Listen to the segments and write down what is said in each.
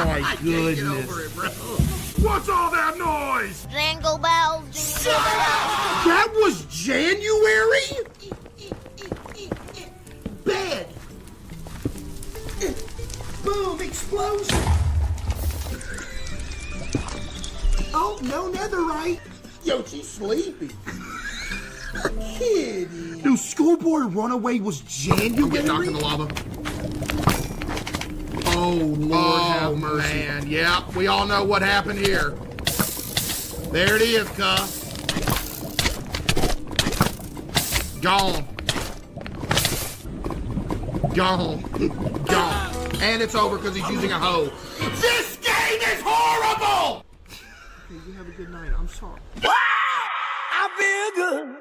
my goodness. Get over it, bro. What's all that noise? Jingle bells, jingle bells. That was January? Bed. Boom, explosion. Oh, no netherite. Yo, she's sleepy. Kitty. Dude, Schoolboy Runaway was January? I'm getting knocked in the lava. Oh, Lord have mercy. Man, yeah, we all know what happened here. There it is, cuss. Gone. Gone. Gone. And it's over because he's using a hoe. This game is horrible! Okay, you have a good night. I'm sorry. I feel good.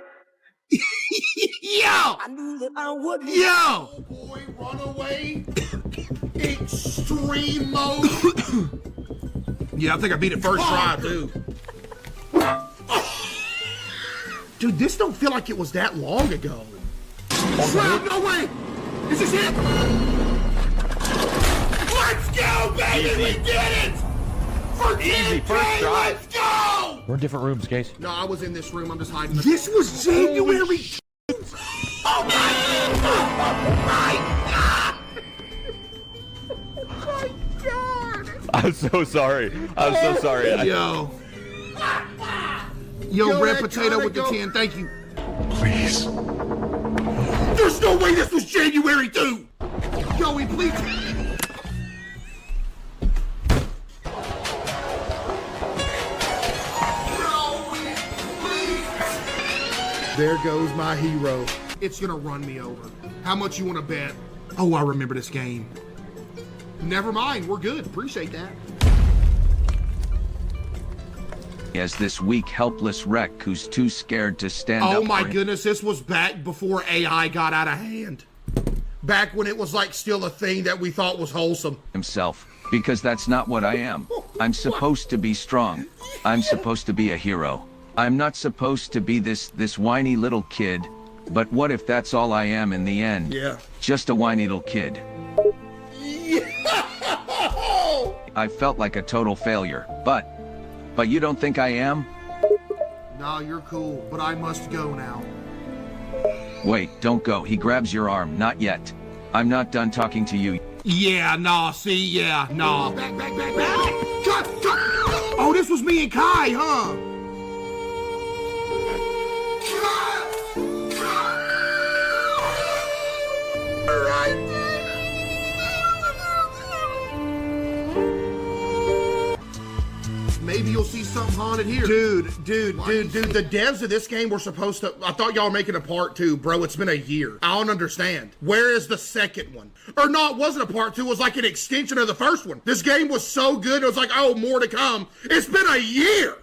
Yo! I knew that I would. Yo! Boy, Runaway. Extreme mode. Yeah, I think I beat it first try, too. Dude, this don't feel like it was that long ago. Crap, no way! Is this it? Let's go, baby! Easy. We did it! For Easy, 10K, first try. let's go! We're in different rooms, Case. No, I was in this room. I'm just hiding. This was January. Oh my God! I'm so sorry. I'm so sorry. Yo. Yo, red potato with the 10. Thank you. Please. There's no way this was January 2! Joey, please. Joey, please. There goes my hero. It's gonna run me over. How much you wanna bet? Oh, I remember this game. Never mind, we're good. Appreciate that. As this weak, helpless wreck who's too scared to stand up. Oh my for him. goodness, this was back before AI got out of hand. Back when it was like still a thing that we thought was wholesome. Himself. Because that's not what I am. I'm supposed to be strong. I'm supposed to be a hero. I'm not supposed to be this whiny little kid. But what if that's all I am in the end? Yeah. Just a whiny little kid. I felt like a total failure. But you don't think I am? No, you're cool, but I must go now. Wait, don't go. He grabs your arm. Not yet. I'm not done talking to you. Yeah, nah, see, yeah, nah. Back. Cut. Oh, this was me and Kai, huh? Maybe you'll see something haunted here. Dude, the devs of this game were supposed to... I thought y'all were making a part 2, bro. It's been a year. I don't understand. Where is the second one? Or no, it wasn't a part 2. It was like an extension of the first one. This game was so good, it was like, oh, more to come. It's been a year!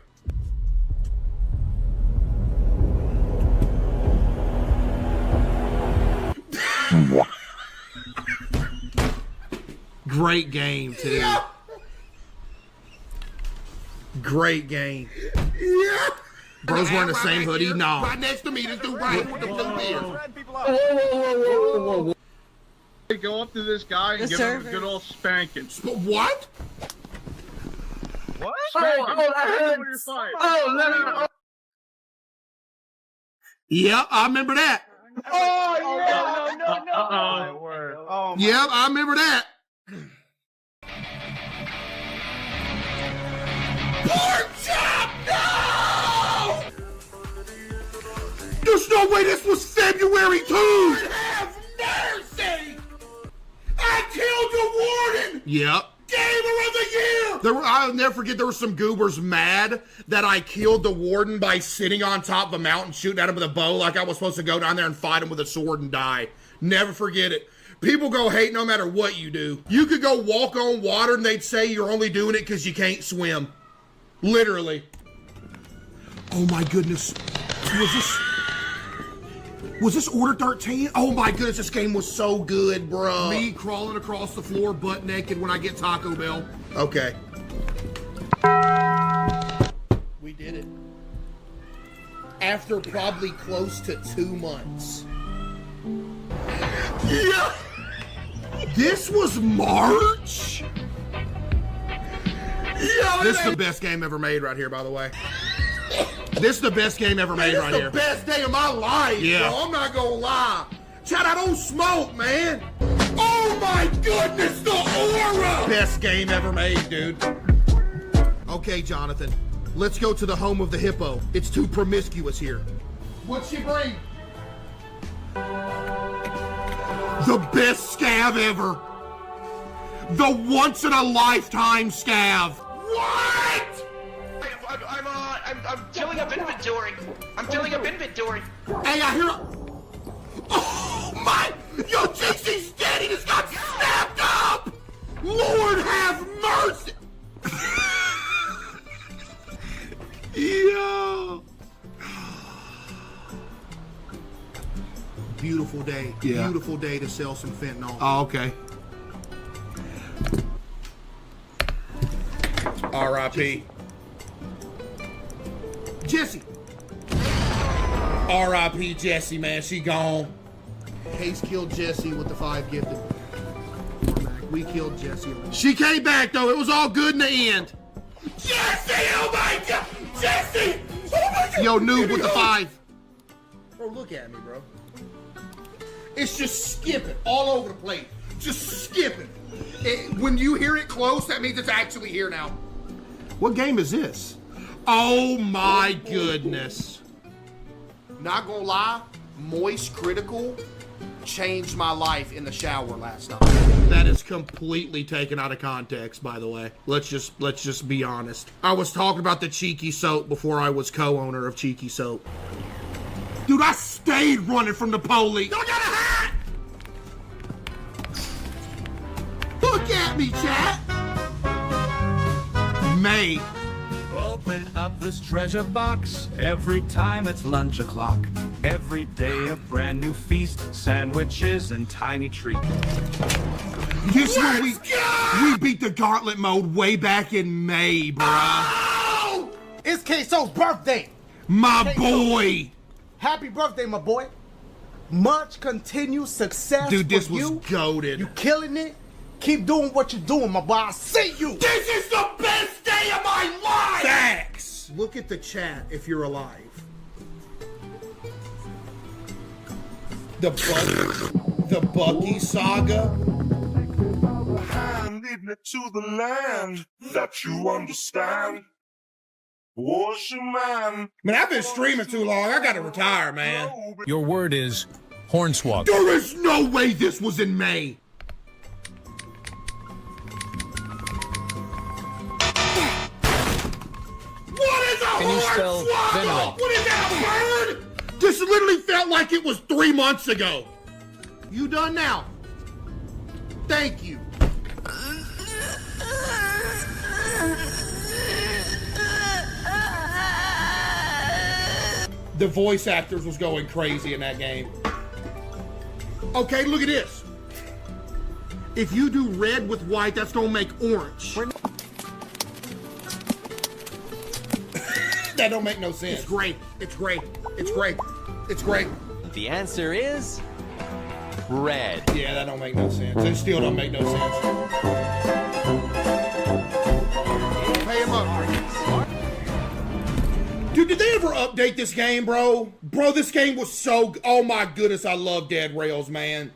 Great game, too. Yeah. Hey, game. Yeah. Bro's wearing the same hoodie. No. Right next to me, this dude right with the blue beard. Whoa. Go up to this guy and give him a good old spanking. What? What? Oh, yeah, I remember that. Oh, yeah. No. Oh, yep, I remember that. Pork chop, no! There's no way this was February 2! Lord have mercy! I killed the warden! Yep. Gamer of the year! I'll never forget there were some goobers mad that I killed the warden by sitting on top of a mountain shooting at him with a bow like I was supposed to go down there and fight him with a sword and die. Never forget it. People go hate no matter what you do. You could go walk on water and they'd say you're only doing it because you can't swim. Literally. Oh my goodness. Was this Order 13? Oh my goodness, this game was so good, bro. Me crawling across the floor butt naked when I get Taco Bell. Okay. We did it. After probably close to 2 months. Yeah. This was March? This is the best game ever made right here, by the way. This is the best game ever made right here. This is the best day of my life, Yeah. bro. I'm not gonna lie. Chad, I don't smoke, man. Oh my goodness, the aura! Best game ever made, dude. Okay, Jonathan. Let's go to the home of the hippo. It's too promiscuous here. What's she bring? The best scav ever. The once-in-a-lifetime scav. What? I'm filling up inventory. I'm filling up inventory. Hey, I hear Oh, my! Yo, JC's dead! He just got snapped up! Lord have mercy! Yo! Beautiful day. Yeah. Beautiful day to sell some fentanyl. Oh, okay. R.I.P. Jesse. R.I.P. Jesse, man. She gone. Case killed Jesse with the 5 gifted. We killed Jesse. She came back, though. It was all good in the end. Jesse! Oh, my God! Jesse! Oh, my God! Yo, noob with the 5. Bro, look at me, bro. It's just skipping all over the place. Just skipping. When you hear it close, that means it's actually here now. What game is this? Oh my goodness. Not gonna lie, Moist Critical changed my life in the shower last night. That is completely taken out of context, by the way. Let's just be honest. I was talking about the Cheeky Soap before I was co-owner of Cheeky Soap. Dude, I stayed running from the police. I got a hat! Look at me, chat! May. Open up this treasure box every time it's lunch o'clock. Every day a brand new feast, sandwiches and tiny treats. This when we beat the gauntlet mode way back in May, bruh. Oh! It's CaseOh's birthday. My boy. Happy birthday, my boy. Much continued success. Dude, this for was you. goated. You killing it. Keep doing what you're doing, my boy. I see you. This is the best day of my life! Thanks! Look at the chat if you're alive. The Bucky saga. Leading it to the land that you understand. Wash your man. Man, I've been streaming too long. I gotta retire, man. Your word is hornswoggle. There is no way this was in May. What is a Can you spell hornswoggle? venerate? What is that, a bird? This literally felt like it was 3 months ago. You done now? Thank you. The voice actors was going crazy in that game. Okay, look at this. If you do red with white, that's gonna make orange. That don't make no sense. It's great. It's great. It's great. It's great. The answer is red. Yeah, that don't make no sense. It still don't make no sense. Pay him up. Dude, did they ever update this game, bro? Bro, this game was so... Oh my goodness, I love Dead Rails, man.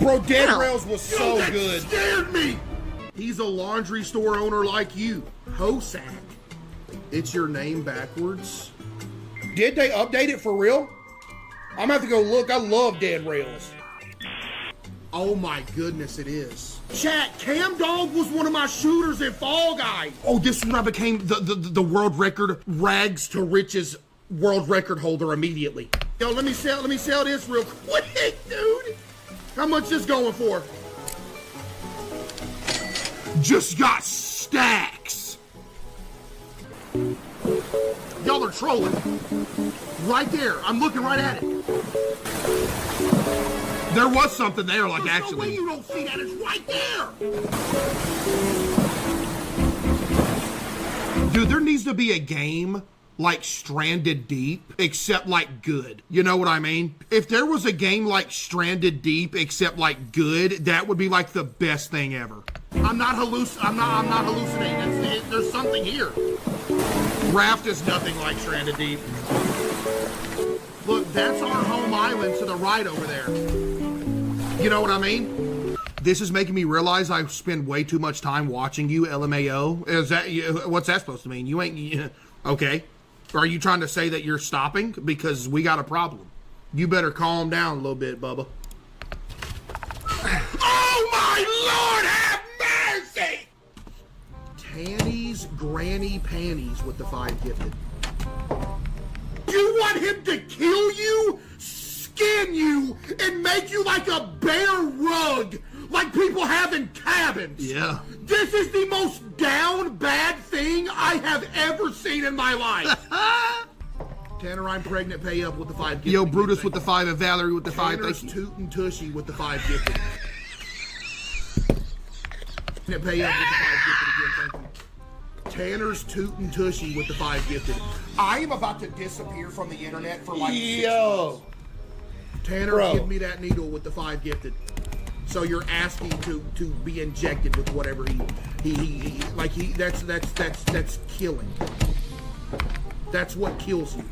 Bro, Dead Rails was so good. Scared me. He's a laundry store owner like you. Hosak. It's your name backwards. Did they update it for real? I'm gonna have to go look. I love Dead Rails. Oh my goodness, it is. Chat, Cam Dog was one of my shooters in Fall Guys. Oh, this is when I became the world record rags to riches world record holder immediately. Yo, let me sell this real quick, dude. How much this going for? Just got stacks. Y'all are trolling. Right there. I'm looking right at it. There was something there, like, actually. No way you don't see that. It's right there. Dude, there needs to be a game like Stranded Deep, except like good. You know what I mean? If there was a game like Stranded Deep, except like good, that would be like the best thing ever. I'm not hallucinating. There's something here. Raft is nothing like Stranded Deep. Look, that's our home island to the right over there. You know what I mean? This is making me realize I spend way too much time watching you, LMAO. Is that, what's that supposed to mean? You ain't, okay. Are you trying to say that you're stopping? Because we got a problem. You better calm down a little bit, Bubba. Oh my Lord, have mercy! Tanny's granny panties with the 5 gifted. You want him to kill you, skin you, and make you like a bear rug, like people have in cabins? Yeah. This is the most down bad thing I have ever seen in my life. Tanner, I'm pregnant. Pay up with the 5 gifted. Yo, Brutus with the 5 and Valerie with the 5. Tanner's tootin' tushy with the 5 gifted. Pay up with the 5 gifted again. Thank you. Tanner's tootin' tushy with the 5 gifted. I am about to disappear from the internet for like 6 months. Tanner, give me that needle with the 5 gifted. So you're asking to be injected with whatever that's killing. That's what kills you.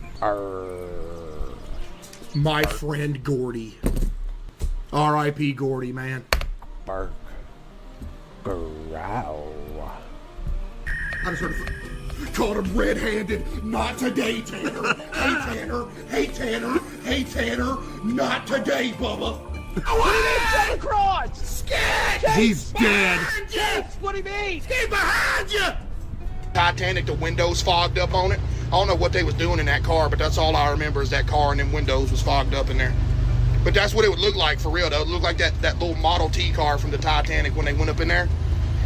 My friend Gordy. R.I.P. Gordy, man. Bark. Growl. I just heard called him red-handed. Not today, Tanner. Hey, Tanner. Hey, Tanner. Hey, Tanner. Not today, Bubba. What do you mean, Santa Claus? Sketch! He's dead. What do you mean? He's behind you! Titanic, the windows fogged up on it. I don't know what they was doing in that car, but that's all I remember is that car and them windows was fogged up in there. But that's what it would look like for real, though. It looked like that little Model T car from the Titanic when they went up in there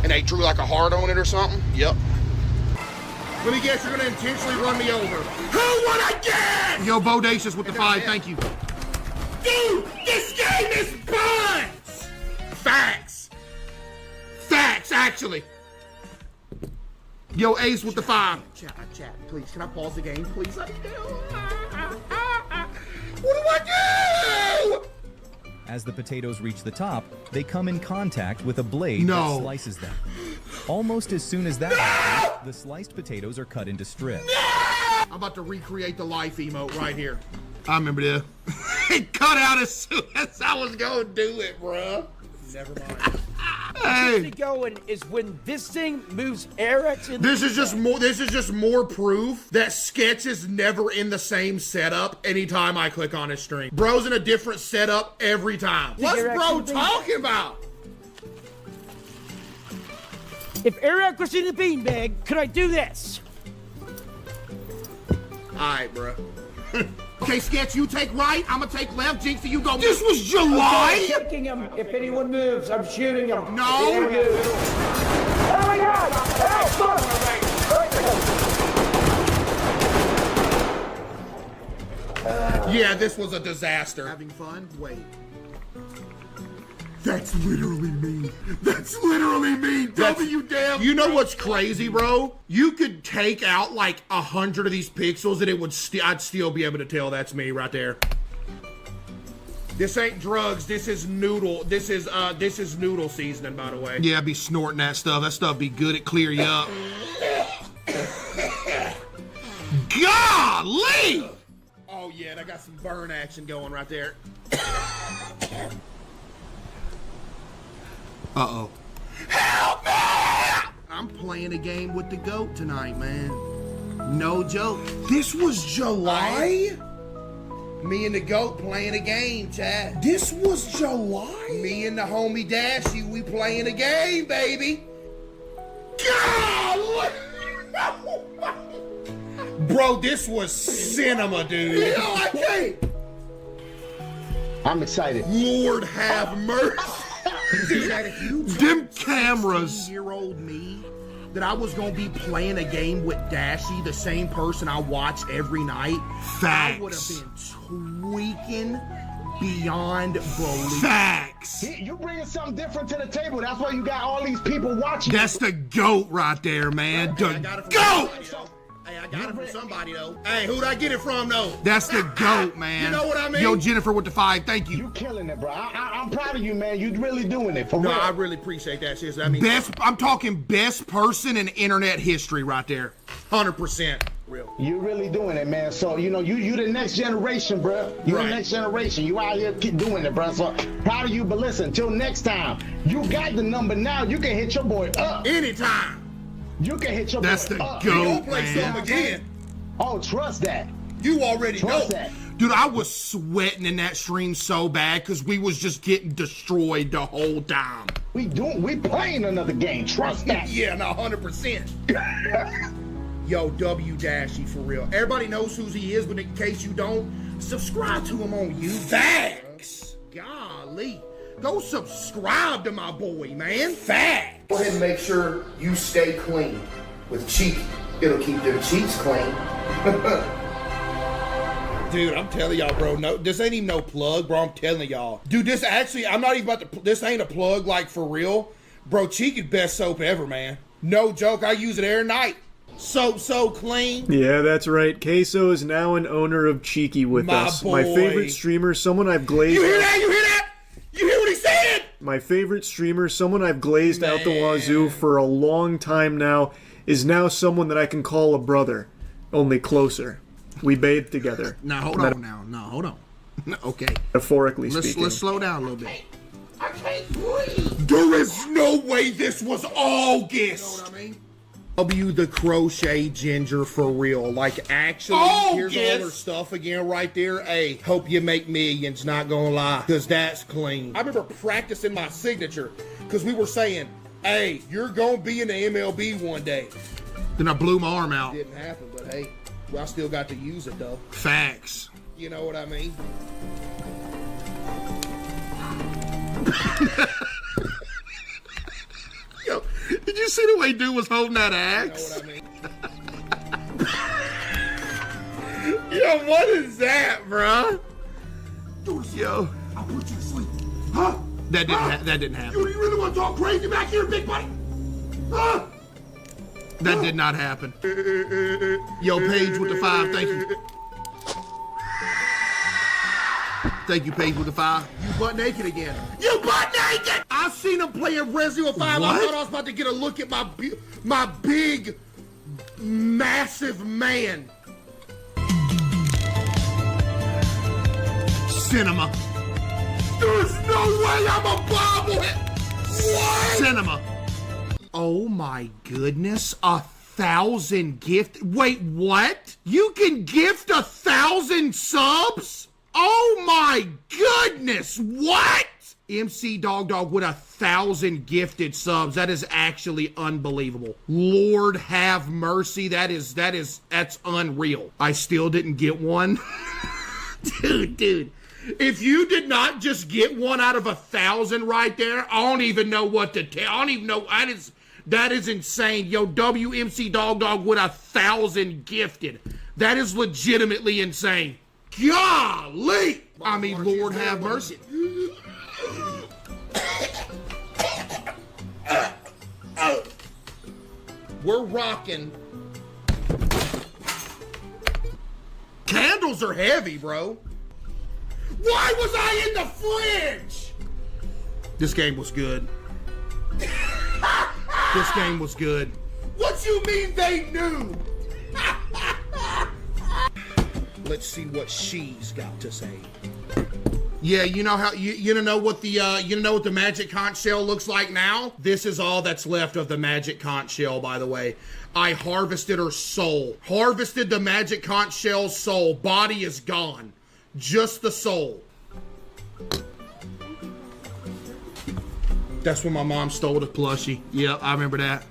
and they drew like a heart on it or something. Yep. Let me guess, you're gonna intentionally run me over. Who would I get? Yo, Bodacious with the 5, thank you. Dude, this game is buns! Facts. Facts, actually. Yo, Ace with the 5. Chat, please, can I pause the game, please? What do I do? As the potatoes reach the top, they come in contact with a blade that slices them. Almost as soon as that happens, the sliced potatoes are cut into strips. I'm about to recreate the life emote right here. I remember this. It cut out as soon as I was going to do it, bruh. Never mind. Hey. Going is when this thing moves Eric's in. This is just more proof that Sketch is never in the same setup anytime I click on his stream. Bro's in a different setup every time. What's bro talking about? If Eric was in the beanbag, could I do this? Alright, bro. Okay, Sketch, you take right, I'm gonna take left, Jinx, you go. This was July? I'm shooting him. If anyone moves, I'm shooting him. No! Oh my God! Yeah, this was a disaster. Having fun? Wait. That's literally me. That's literally me. You damn. You know what's crazy, bro? You could take out like 100 of these pixels and it would I'd still be able to tell that's me right there. This ain't drugs. This is noodle. This is noodle seasoning, by the way. Yeah, I'd be snorting that stuff. That stuff be good. It clear you up. Golly! Oh yeah, I got some burn action going right there. Uh-oh. Help me! I'm playing a game with the GOAT tonight, man. No joke. This was July? Me and the GOAT playing a game, Chad. This was July? Me and the homie Dashy, we playing a game, baby. God! Bro, this was cinema, dude. Yo, I can't. I'm excited. Lord have mercy. Dude, them cameras. Year-old me, that I was gonna be playing a game with Dashy, the same person I watch every night. Facts. I would have been tweaking beyond belief. Facts. You're bringing something different to the table. That's why you got all these people watching. That's the GOAT right there, man. The GOAT. Hey, I got it from somebody, though. Hey, who'd I get it from, though? That's the GOAT, man. You know what I mean? Yo, Jennifer with the 5, thank you. You killing it, bro. I'm proud of you, man. You really doing it, for real. No, I really appreciate that, sis. I mean, I'm talking best person in internet history right there. 100%. Real. You really doing it, man. So, you know, you the next generation, bro. You the next generation. You out here keep doing it, bro. So, proud of you, but listen, till next time, you got the number now. You can hit your boy up. Anytime. You can hit your That's boy the up. GOAT, play something again. Oh, trust that. You already know. That. Dude, I was sweating in that stream so bad because we was just getting destroyed the whole time. We playing another game. Trust that. Yeah, no, 100%. Yo, W-Dashy, for real. Everybody knows who he is, but in case you don't, subscribe to him on YouTube. Facts. Golly. Go subscribe to my boy, man. Facts. Go ahead and make sure you stay clean with Cheeky. It'll keep them cheeks clean. Dude, I'm telling y'all, bro, no, this ain't even no plug, bro. I'm telling y'all. Dude, this actually, I'm not even about to, this ain't a plug, like, for real. Bro, Cheeky's best soap ever, man. No joke, I use it every night. Soap so clean. Yeah, that's right. CaseOh is now an owner of Cheeky with us. Boy. My favorite streamer, someone I've glazed. You hear that? You hear that? You hear what he said? My favorite streamer, someone I've glazed out the wazoo for a long time now, is now someone that I can call a brother, only closer. We bathe together. Now hold on. Now, no, hold on. Okay. Metaphorically speaking. Let's slow down a little bit. I can't breathe. There is no way this was August. You know what I mean? W the crochet ginger for real. Like, actually, here's all her stuff again right there. Hey, hope you make millions, not gonna lie, because that's clean. I remember practicing my signature because we were saying, hey, you're gonna be in the MLB one day. Then I blew my arm out. Didn't happen, but hey, well, I still got to use it though. Facts. You know what I mean? Yo, did you see the way dude was holding that axe? You know what I mean? Yo, what is that, bruh? Yo. I'll put you to sleep. Huh? That didn't happen. You really want to talk crazy back here, big buddy? Huh? That did not happen. Yo, Paige with the 5, thank you. Thank you, Paige with the 5. You butt naked again. You butt naked! I seen him playing Resident Evil 5. What? I thought I was about to get a look at my big, massive man. Cinema. There's no way I'm a bobblehead. What? Cinema. Oh my goodness, 1,000 gift. Wait, what? You can gift 1,000 subs? Oh my goodness, what? MC Dog with 1,000 gifted subs. That is actually unbelievable. Lord have mercy. That's unreal. I still didn't get one. Dude. If you did not just get one out of 1,000 right there, I don't even know what to tell. I don't even know. That is insane. Yo, WMC Dog with 1,000 gifted. That is legitimately insane. Golly! I mean, Lord have mercy. We're rocking. Candles are heavy, bro. Why was I in the fridge? This game was good. This game was good. What you mean they knew? Let's see what she's got to say. Yeah, you know how you know what the magic conch shell looks like now? This is all that's left of the magic conch shell, by the way. I harvested her soul. Harvested the magic conch shell's soul. Body is gone. Just the soul. That's when my mom stole the plushie. Yep, I remember that.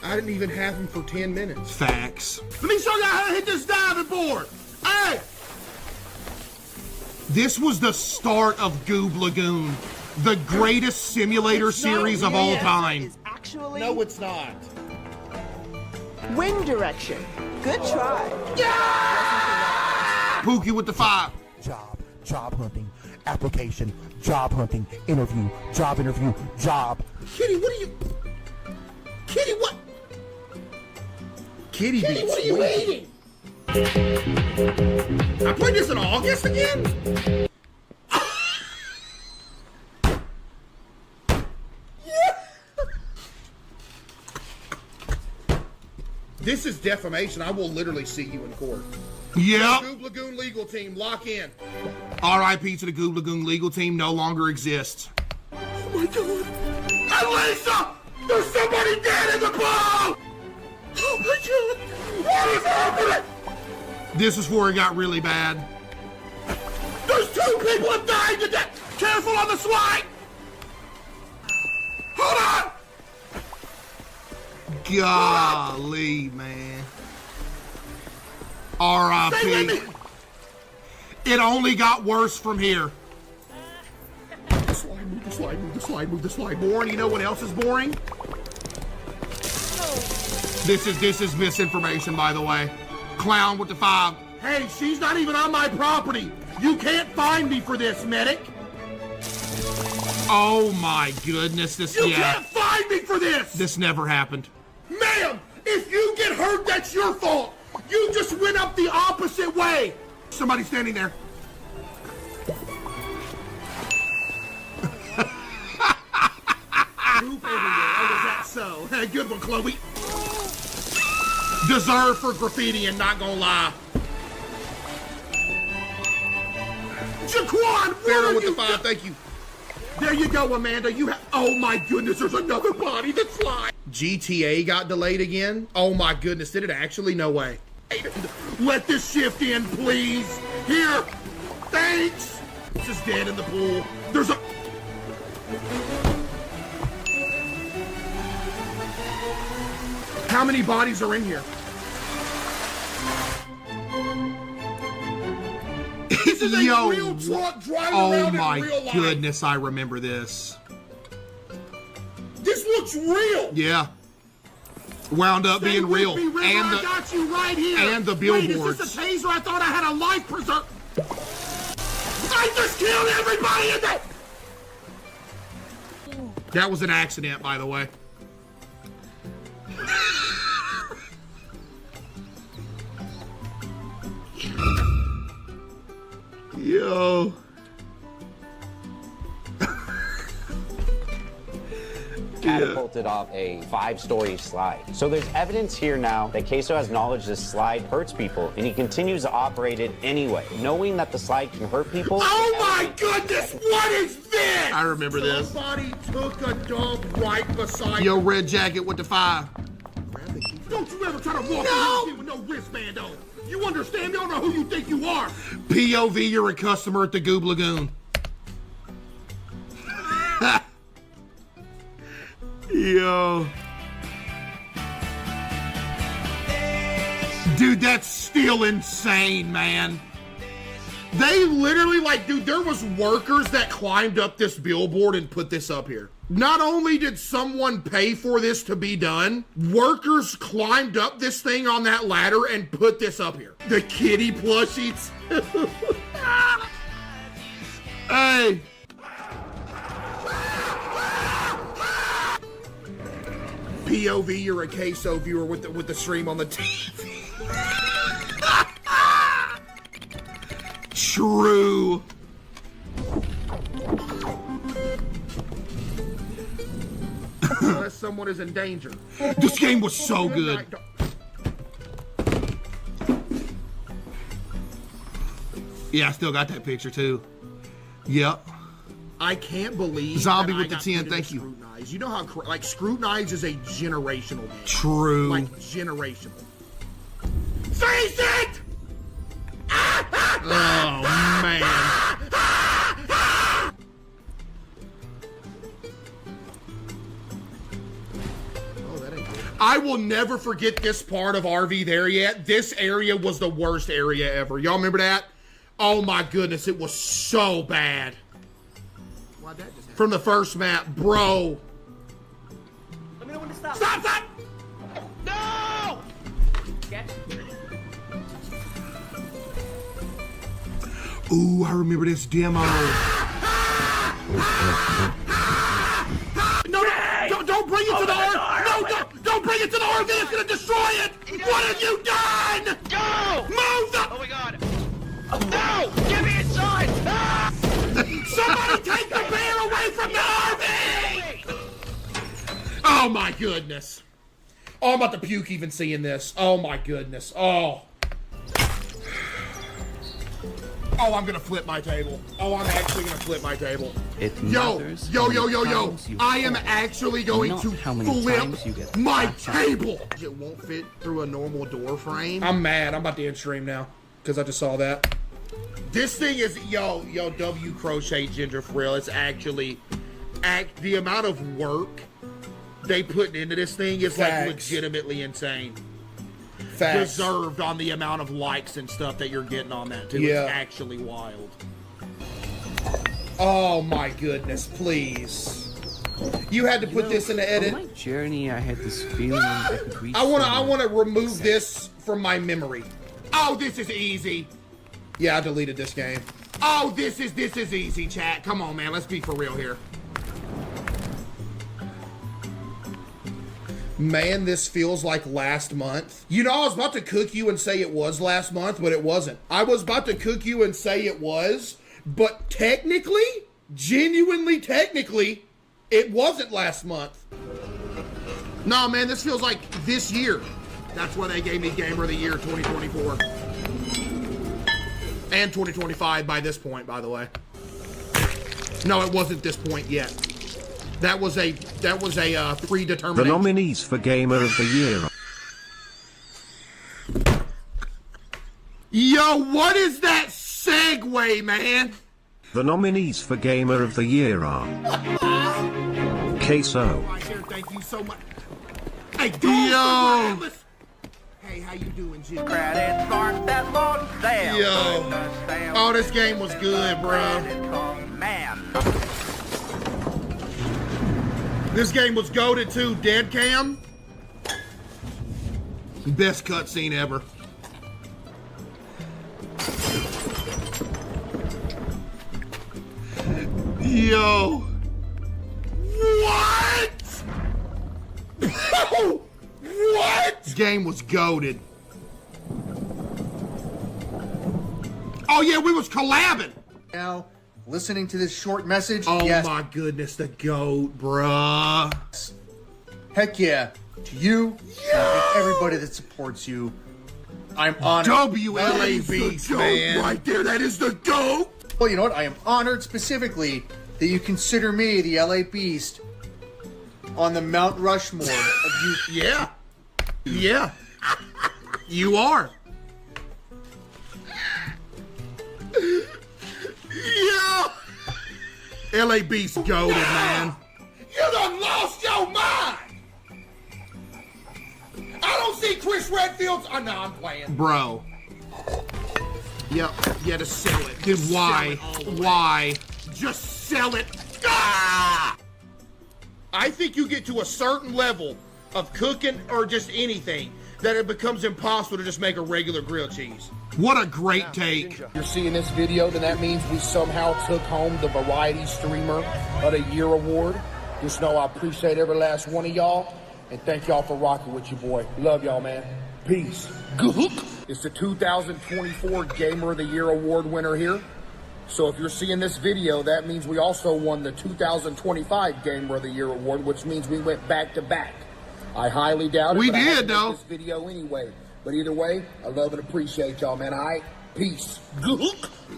I didn't even have him for 10 minutes. Facts. Let me show you how to hit this diving board. Hey! This was the start of Goob Lagoon, the greatest simulator series of all time. Actually, no, it's not. Wind direction. Good try. Yeah! Pookie with the 5. Job hunting, application, job hunting, interview, job. Kitty, what are you... Kitty, what? Kitty beats. What are you eating? I played this in August again? This is defamation. I will literally see you in court. Yep. Goob Lagoon legal team, lock in. R.I.P. to the Goob Lagoon legal team no longer exists. Oh my God. Elisa! There's somebody dead in the pool! Oh my God. What is happening? This is where it got really bad. There's 2 people have died today! Careful on the slide! Hold on! Golly, man. R.I.P. It only got worse from here. Move the slide, move the slide, move the slide, move the slide. Boring, you know what else is boring? This is misinformation, by the way. Clown with the 5. Hey, she's not even on my property. You can't find me for this, medic. Oh my goodness, You can't find me for this! This never happened. Ma'am, if you get hurt, that's your fault. You just went up the opposite way. Somebody standing there. Poop everywhere. Oh, was that so? Hey, good one, Chloe. Deserved for graffitiing, not gonna lie. Jaquan, Pharaoh with the 5, thank you. There you go, Amanda. You have. Oh my goodness, there's another body that's flying. GTA got delayed again. Oh my goodness, did it actually? No way. Let this shift in, please. Here. Thanks. It's just dead in the pool. There's a. How many bodies are in here? This is a real truck driving around in real life. Oh my goodness, I remember this. This looks real. Yeah. Wound up being real. And I got you right here. And the billboards. Wait, is this a taser? I thought I had a life preserver. I just killed everybody in that. That was an accident, by the way. Yo. Catapulted off a 5-story slide. So there's evidence here now that CaseOh has knowledge this slide hurts people, and he continues to operate it anyway, knowing that the slide can hurt people. Oh my goodness, what is this? I remember this. Somebody took a dump right beside. Yo, red jacket with the 5. Don't you ever try to walk around here with no wristband on. You understand? You don't know who you think you are. POV, you're a customer at the Goob Lagoon. Yo. Dude, that's still insane, man. They literally, like, dude, there was workers that climbed up this billboard and put this up here. Not only did someone pay for this to be done, workers climbed up this thing on that ladder and put this up here. The kitty plushies. Hey. POV, you're a CaseOh viewer with the stream on the TV. True. Unless someone is in danger. This game was so good. Yeah, I still got that picture too. Yep. I can't believe Zombie with the 10, thank you. You know how, like, Scrutinize is a generational game. True. Like, generational. Face it! Oh, man. I will never forget this part of RV there yet. This area was the worst area ever. Y'all remember that? Oh, my goodness. It was so bad. Why'd that just happen? From the first map, bro. Let me know when to stop. Stop, stop! No! Ooh, I remember this demo. No, don't bring it to the RV. No, don't bring it to the RV. It's gonna destroy it. What have you done? Go! Move the... Oh my god. No! Get me inside! Ah! Somebody take the bear away from the RV! Oh my goodness. Oh, I'm about to puke even seeing this. Oh my goodness. Oh. Oh, I'm gonna flip my table. Oh, I'm actually gonna flip my table. Yo. I am actually going to flip my table. It won't fit through a normal door frame. I'm mad. I'm about to end stream now because I just saw that. This thing is, yo, W Crochet Ginger for real. It's actually, the amount of work they put into this thing is like legitimately insane. Reserved on the amount of likes and stuff that you're getting on that too. Yeah. It's actually wild. Oh my goodness, please. You had to put this in the edit. On my journey, I had this feeling I could reach. I wanna remove this from my memory. Oh, this is easy. Yeah, I deleted this game. Oh, this is easy, chat. Come on, man. Let's be for real here. Man, this feels like last month. You know, I was about to cook you and say it was last month, but it wasn't. I was about to cook you and say it was, but technically, genuinely technically, it wasn't last month. No, man, this feels like this year. That's why they gave me Gamer of the Year 2024. And 2025 by this point, by the way. No, it wasn't this point yet. That was a predetermined. The nominees for Gamer of the Year. Yo, what is that segue, man? The nominees for Gamer of the Year are CaseOh. Right here, thank you so much. Hey, yo. Hey, how you doing, Jim? Credits aren't that long. Yo. Oh, this game was good, bro. Man. This game was goated too. Dead cam. Best cutscene ever. Yo. What? What? This game was goated. Oh yeah, we was collabing. Now, listening to this short message. Oh yes. my goodness, the GOAT, bruh. Heck yeah. To you, and everybody that supports you. I'm honored. WLA Beast, man. Right there, that is the GOAT. Well, you know what? I am honored specifically that you consider me the LA Beast on the Mount Rushmore of you. Yeah. Yeah. You are. Yeah. LA Beast goated, man. You done lost your mind. I don't see Chris Redfield's. Oh, no, I'm playing. Bro. Yep. Yeah, to sell it. Dude, why? Why? Just sell it. Ah! I think you get to a certain level of cooking or just anything that it becomes impossible to just make a regular grilled cheese. What a great take. You're seeing this video, then that means we somehow took home the Variety Streamer of the Year award. Just know I appreciate every last one of y'all, and thank y'all for rocking with your boy. Love y'all, man. Peace. It's the 2024 Gamer of the Year award winner here. So if you're seeing this video, that means we also won the 2025 Gamer of the Year award, which means we went back to back. I highly doubt it. We but I had did, to though. make this video anyway. But either way, I love and appreciate y'all, man. All right, peace.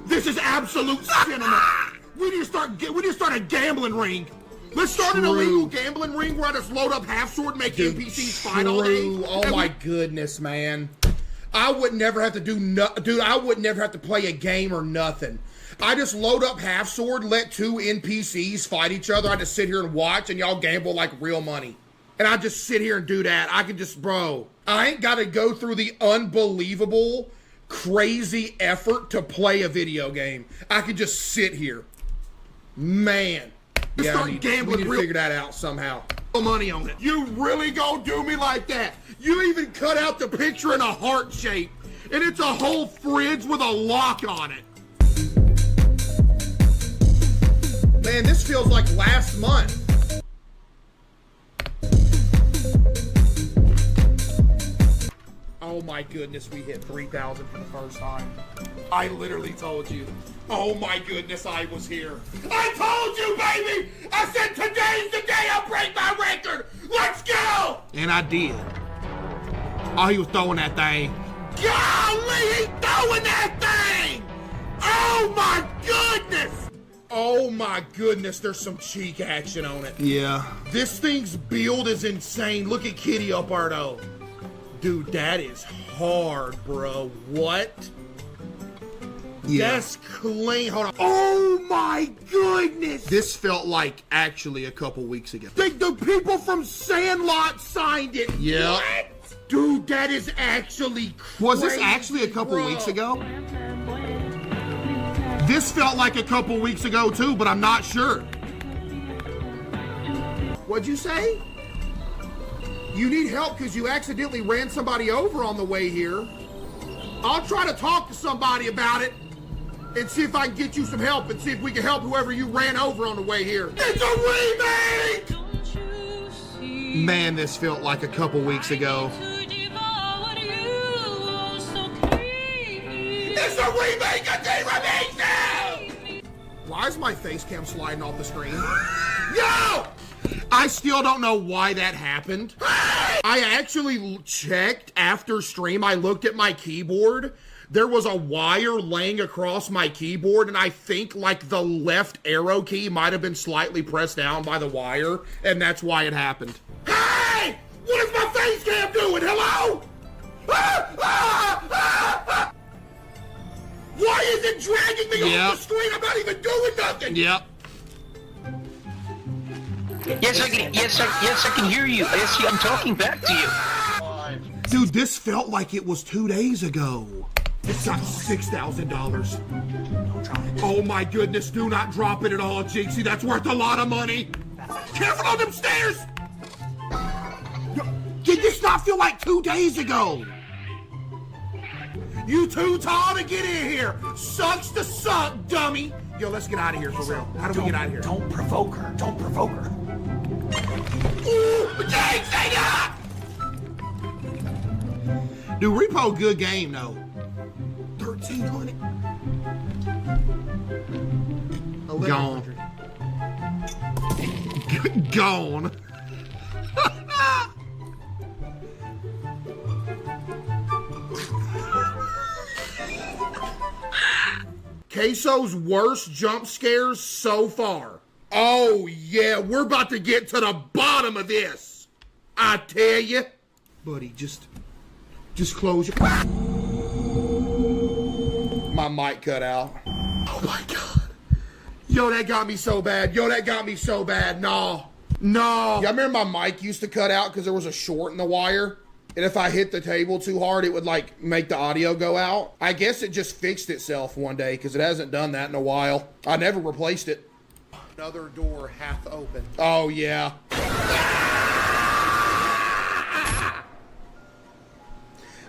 This is absolute cinema. We need to start a gambling ring. Let's start an illegal gambling ring where I just load up half sword and make NPCs fight all day. Oh my goodness, man. I would never have to dude, I would never have to play a game or nothing. I just load up half sword, let two NPCs fight each other. I just sit here and watch and y'all gamble like real money. And I just sit here and do that. I can just, bro, I ain't got to go through the unbelievable, crazy effort to play a video game. I can just sit here. Man. Yeah, start gambling. We need to figure that out somehow. Money on it. You really gonna do me like that? You even cut out the picture in a heart shape, and it's a whole fridge with a lock on it. Man, this feels like last month. my goodness, we hit 3,000 for the first time. I literally told you. Oh my goodness, I was here. I told you, baby! I said today's the day I break my record! Let's go! And I did. Oh, he was throwing that thing. Golly, he's throwing that thing! Oh my goodness! Oh my goodness, there's some cheek action on it. Yeah. This thing's build is insane. Look at Kitty up our though. Dude, that is hard, bro. What? Yeah. That's clean. Hold on. Oh my goodness! This felt like actually a couple weeks ago. The people from Sandlot signed it. Yeah. What? Dude, that is actually crazy. Was this actually a couple weeks ago? This felt like a couple weeks ago too, but I'm not sure. What'd you say? You need help because you accidentally ran somebody over on the way here. I'll try to talk to somebody about it and see if I can get you some help and see if we can help whoever you ran over on the way here. It's a remake! Man, this felt like a couple weeks ago. It's a remake of the remake now! Why is my face cam sliding off the screen? No! I still don't know why that happened. I actually checked after stream. I looked at my keyboard. There was a wire laying across my keyboard, and I think like the left arrow key might have been slightly pressed down by the wire, and that's why it happened. Hey! What is my face cam doing? Hello? Why is it dragging me off the screen? I'm not even doing nothing. Yep. Yes, I can hear you. Yes, I'm talking back to you. Dude, this felt like it was 2 days ago. It's got $6,000. Oh my goodness, do not drop it at all, Jinxie. That's worth a lot of money. Careful on them stairs. Did this not feel like 2 days ago? You too tall to get in here. Sucks to suck, dummy. Yo, let's get out of here for real. How do we get out of here? Don't provoke her. Don't provoke her. Ooh, Jinxie, up! Dude, Repo, good game, though. 1,300. Gone. Gone. CaseOh's worst jump scares so far. Oh yeah, we're about to get to the bottom of this. I tell you. Buddy, just close your... My mic cut out. Oh my God. Yo, that got me so bad. Yo, that got me so bad. No. No. Yeah, I remember my mic used to cut out because there was a short in the wire. And if I hit the table too hard, it would like make the audio go out. I guess it just fixed itself one day because it hasn't done that in a while. I never replaced it. Another door hath opened. Oh, yeah.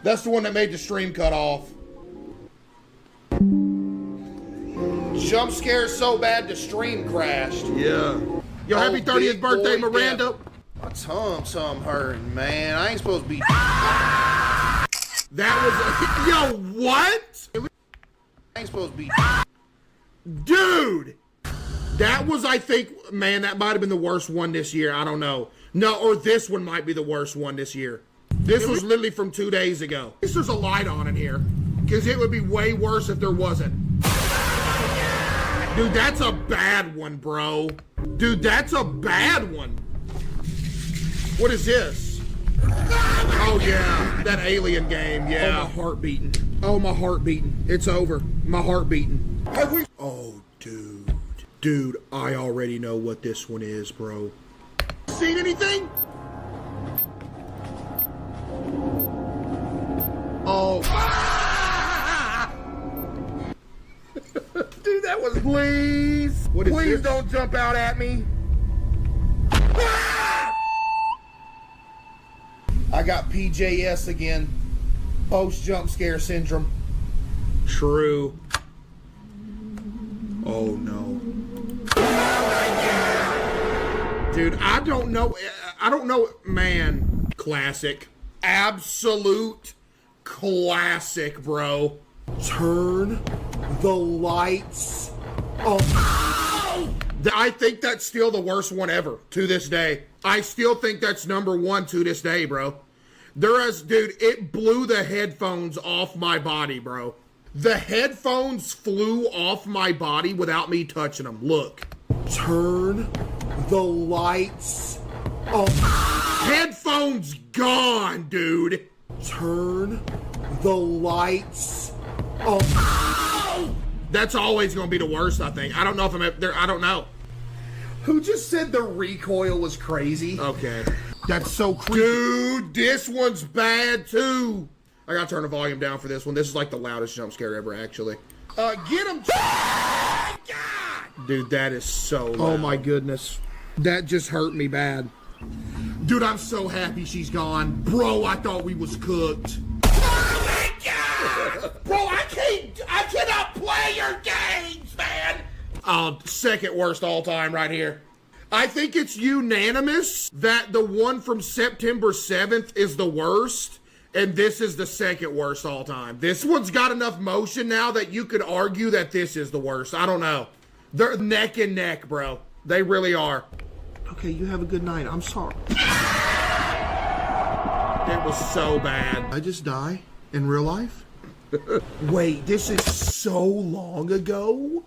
That's the one that made the stream cut off. Jump scare so bad the stream crashed. Yeah. Yo, happy 30th birthday, Miranda. My tum's hurting, man. I ain't supposed to be... That was... Yo, what? I ain't supposed to be... Dude! That was, I think... Man, that might have been the worst one this year. I don't know. No, or this one might be the worst one this year. This was literally from 2 days ago. At least there's a light on in here. Because it would be way worse if there wasn't. Dude, that's a bad one, bro. Dude, that's a bad one. What is this? Oh, yeah. That alien game, yeah. Oh, my heart beating. Oh, my heart beating. It's over. My heart beating. Oh, dude. Dude, I already know what this one is, bro. Seen anything? Oh. Dude, that was... Please. What is Please this? Don't jump out at me. I got PJS again. Post jump scare syndrome. True. Oh no. Dude, I don't know, man. Classic. Absolute classic, bro. Turn the lights off. I think that's still the worst one ever to this day. I still think that's #1 to this day, bro. Dude, it blew the headphones off my body, bro. The headphones flew off my body without me touching them. Look. Turn the lights off. Headphones gone, dude. Turn the lights off. That's always going to be the worst, I think. I don't know if I'm there. I don't know. Who just said the recoil was crazy? Okay. That's so creepy. Dude, this one's bad, too. I got to turn the volume down for this one. This is like the loudest jump scare ever, actually. Get him. Dude, that is so loud. Oh, my goodness. That just hurt me bad. Dude, I'm so happy she's gone. Bro, I thought we was cooked. Oh, my God! Bro, I cannot play your games, man! Oh, second worst all time right here. I think it's unanimous that the one from September 7th is the worst, and this is the second worst all time. This one's got enough motion now that you could argue that this is the worst. I don't know. They're neck and neck, bro. They really are. Okay, you have a good night. I'm sorry. It was so bad. I just die in real life? Wait, this is so long ago?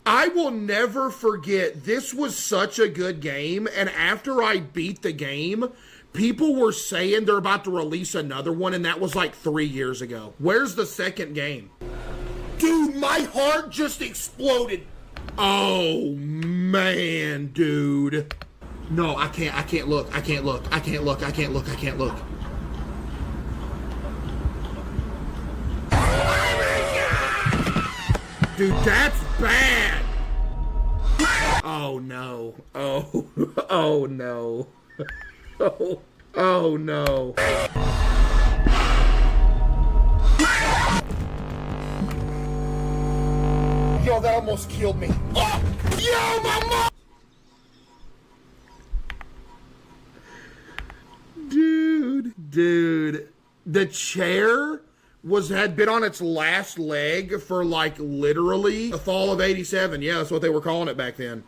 I will never forget, this was such a good game, and after I beat the game, people were saying they're about to release another one, and that was like 3 years ago. Where's the second game? Dude, my heart just exploded. Oh, man, dude. No, I can't look. I can't look. Dude, that's bad. Oh, no. Oh no. Oh, no. Yo, that almost killed me. Oh! Yo, my mom! Dude, the chair had been on its last leg for like literally the fall of '87. Yeah, that's what they were calling it back then.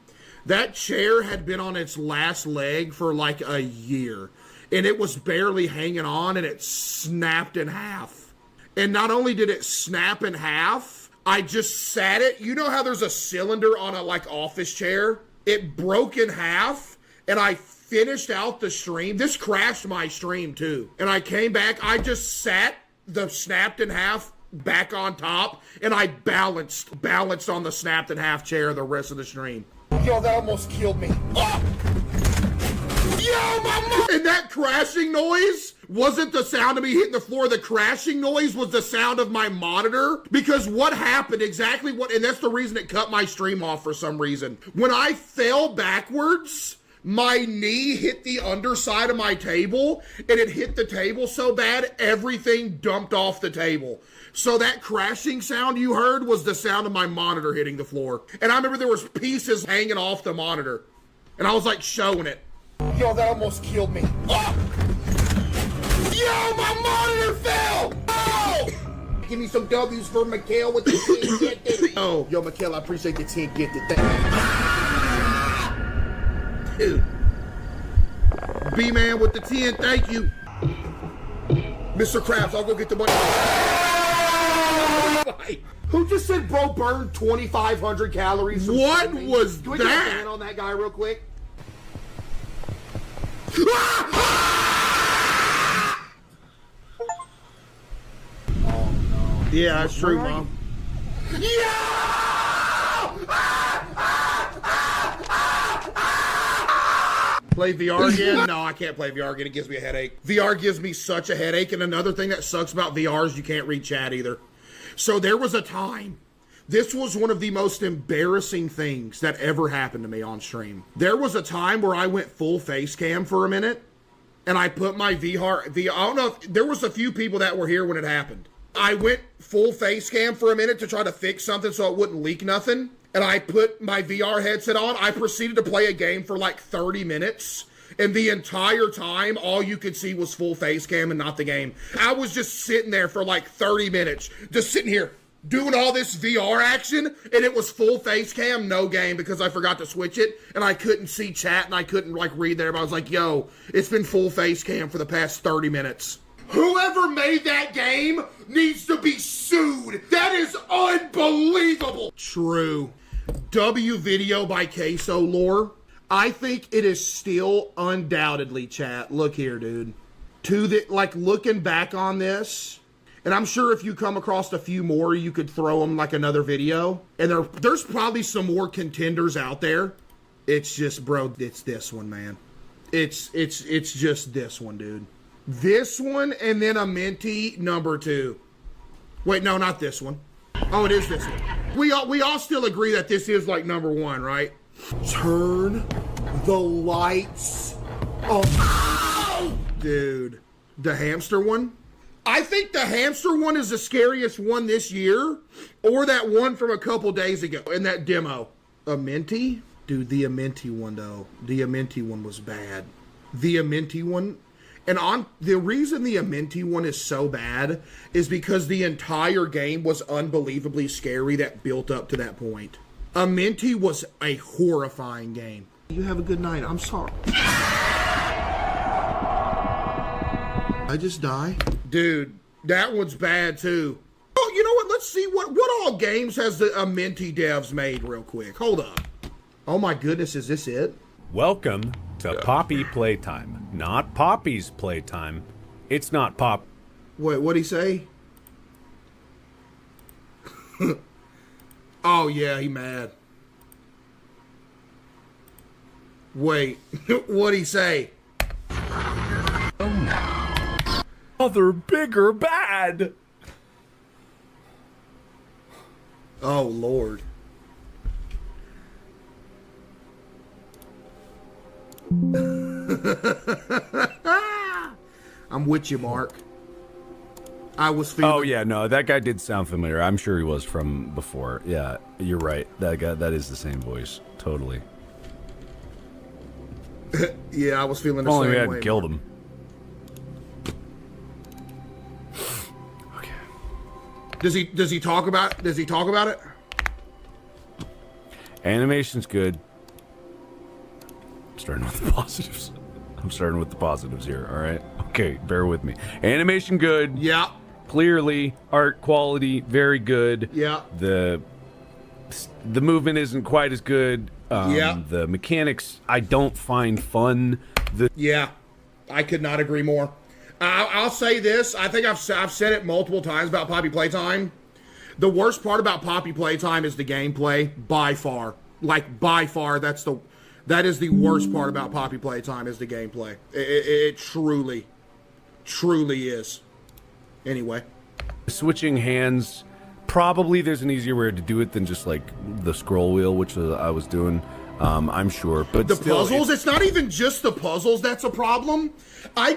That chair had been on its last leg for like a year, and it was barely hanging on, and it snapped in half. And not only did it snap in half, I just sat it. You know how there's a cylinder on a like office chair? It broke in half, and I finished out the stream. This crashed my stream too. And I came back, I just sat the snapped in half back on top, and I balanced on the snapped in half chair the rest of the stream. Yo, that almost killed me. Oh! Yo, my mom! And that crashing noise wasn't the sound of me hitting the floor. The crashing noise was the sound of my monitor, because what happened exactly and that's the reason it cut my stream off for some reason. When I fell backwards, my knee hit the underside of my table, and it hit the table so bad, everything dumped off the table. So that crashing sound you heard was the sound of my monitor hitting the floor. And I remember there was pieces hanging off the monitor, and I was like showing it. Yo, that almost killed me. Oh! Yo, my monitor fell! Oh! Give me some W's for Mikhail with the 10 gifted. Oh, yo, Mikhail, I appreciate the 10 gifted. Dude. B-Man with the 10, thank you. Mr. Krabs, I'll go get the money. Who just said bro burned 2,500 calories? What was that? Can we get a hand on that guy real quick? Oh no. Yeah, that's true, Mom. Play VR again? No, I can't play VR again. It gives me a headache. VR gives me such a headache. And another thing that sucks about VR is you can't read chat either. So there was a time. This was one of the most embarrassing things that ever happened to me on stream. There was a time where I went full face cam for a minute. And I put my VR, I don't know if there was a few people that were here when it happened. I went full face cam for a minute to try to fix something so it wouldn't leak nothing. And I put my VR headset on. I proceeded to play a game for like 30 minutes. And the entire time, all you could see was full face cam and not the game. I was just sitting there for like 30 minutes, just sitting here doing all this VR action, and it was full face cam, no game, because I forgot to switch it, and I couldn't see chat, and I couldn't like read there, but I was like, yo, it's been full face cam for the past 30 minutes. Whoever made that game needs to be sued. That is unbelievable. True. W video by CaseOh lore. I think it is still undoubtedly, chat. Look here, dude. Like looking back on this, and I'm sure if you come across a few more, you could throw them like another video. And there's probably some more contenders out there. It's just, bro, it's this one, man. It's just this one, dude. This one, and then a Minty number 2. Wait, no, not this one. Oh, it is this one. We all still agree that this is like number 1, right? Turn the lights off. Dude, the hamster one? I think the hamster one is the scariest one this year, or that one from a couple days ago in that demo. A Minty? Dude, the Minty one, though. The Minty one was bad. The Minty one... And the reason the Minty one is so bad is because the entire game was unbelievably scary that built up to that point. A Minty was a horrifying game. You have a good night. I'm sorry. I just die? Dude, that one's bad too. Oh, you know what? Let's see what all games has the Minty devs made real quick. Hold up. Oh my goodness, is this it? Welcome to Poppy Playtime. Not Poppy's Playtime. It's not Pop. Wait, what'd he say? Oh, yeah, he mad. Wait, what'd he say? Other bigger bad. Oh, Lord. I'm with you, Mark. I was feeling... Oh, yeah, no, that guy did sound familiar. I'm sure he was from before. Yeah, you're right. That guy, that is the same voice. Totally. Yeah, I was feeling the same way. Only we hadn't killed him. Okay. Does he talk about it? Animation's good. Starting with the positives. I'm starting with the positives here, all right? Okay, bear with me. Animation good. Yeah. Clearly, art quality very good. Yeah. The movement isn't quite as good. Yeah. The mechanics I don't find fun. Yeah, I could not agree more. I'll say this. I think I've said it multiple times about Poppy Playtime. The worst part about Poppy Playtime is the gameplay, by far. Like, by far, that is the worst part about Poppy Playtime is the gameplay. It truly, truly is. Anyway. Switching hands, probably there's an easier way to do it than just like the scroll wheel, which I was doing. I'm sure, but the still, puzzles. It's not even just the puzzles that's a problem. I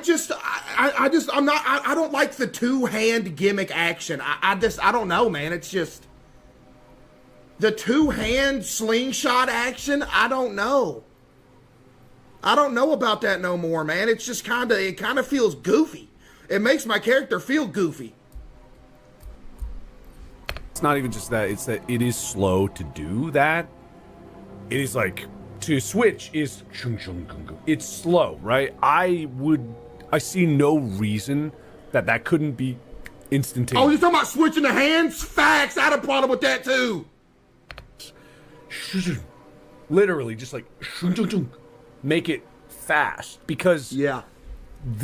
don't like the two-hand gimmick action. I don't know, man. It's just the two-hand slingshot action. I don't know. I don't know about that no more, man. It's just it kind of feels goofy. It makes my character feel goofy. It's not even just that. It's that it is slow to do that. It is like to switch is it's slow, right? I see no reason that couldn't be instantaneous. Oh, you're talking about switching the hands? Facts. I had a problem with that too. Literally, just like make it fast because the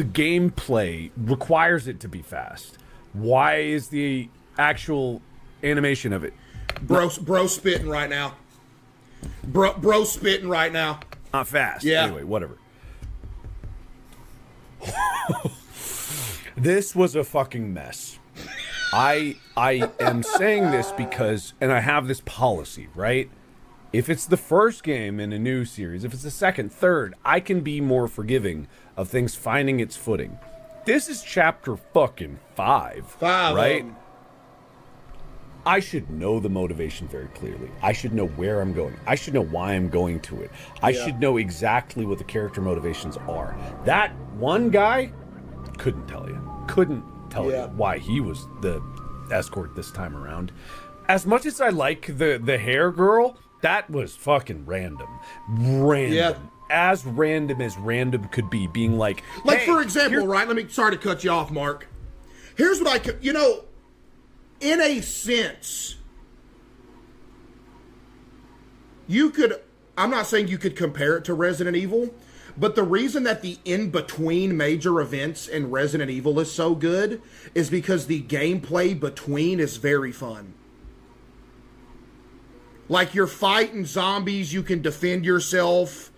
gameplay requires it to be fast. Why is the actual animation of it? Bro spitting right now. Bro spitting right now. Not fast. Yeah. Anyway, whatever. This was a fucking mess. I am saying this because, and I have this policy, right? If it's the first game in a new series, if it's the second, third, I can be more forgiving of things finding its footing. This is chapter fucking 5. Five, right? I should know the motivation very clearly. I should know where I'm going. I should know why I'm going to it. I should know exactly what the character motivations are. That one guy couldn't tell you. Couldn't tell you why he was the escort this time around. As much as I like the hair girl, that was fucking random. Random. Yeah. As random could be, being like, hey, for example, right? Sorry to cut you off, Mark. Here's what I could, in a sense, you could, I'm not saying you could compare it to Resident Evil, but the reason that the in-between major events in Resident Evil is so good is because the gameplay between is very fun. Like, you're fighting zombies, you can defend yourself.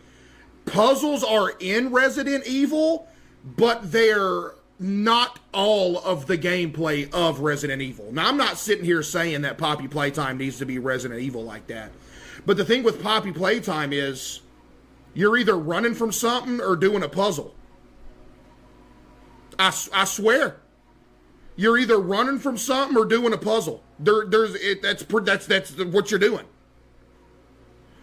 Puzzles are in Resident Evil, but they're not all of the gameplay of Resident Evil. Now, I'm not sitting here saying that Poppy Playtime needs to be Resident Evil like that. But the thing with Poppy Playtime is you're either running from something or doing a puzzle. I swear. You're either running from something or doing a puzzle. That's what you're doing.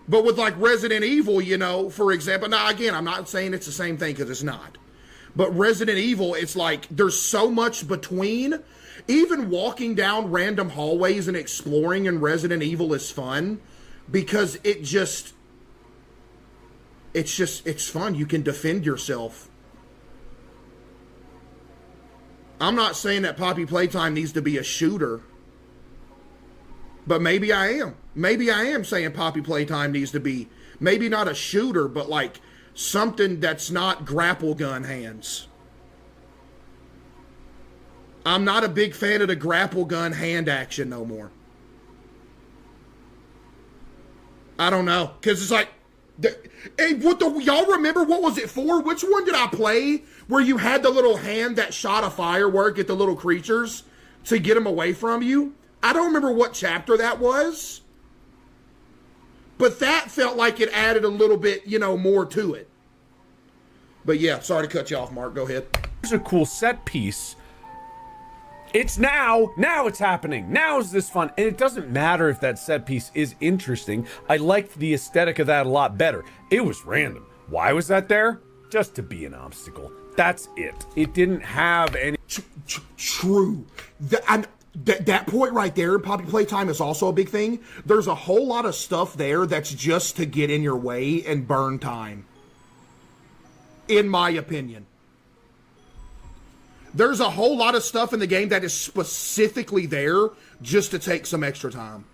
But with like Resident Evil, for example, now again, I'm not saying it's the same thing because it's not. But Resident Evil, it's like there's so much between. Even walking down random hallways and exploring in Resident Evil is fun because it's fun. You can defend yourself. I'm not saying that Poppy Playtime needs to be a shooter. But maybe I am. Maybe I am saying Poppy Playtime needs to be, maybe not a shooter, but like something that's not grapple gun hands. I'm not a big fan of the grapple gun hand action no more. I don't know. Because it's like, y'all remember what was it for? Which one did I play where you had the little hand that shot a firework at the little creatures to get them away from you? I don't remember what chapter that was, but that felt like it added a little bit, more to it. But yeah, sorry to cut you off, Mark. Go ahead. It's a cool set piece. It's now it's happening. Now is this fun. And it doesn't matter if that set piece is interesting. I liked the aesthetic of that a lot better. It was random. Why was that there? Just to be an obstacle. That's it. It didn't have any... True. That point right there in Poppy Playtime is also a big thing. There's a whole lot of stuff there that's just to get in your way and burn time. In my opinion. There's a whole lot of stuff in the game that is specifically there just to take some extra time.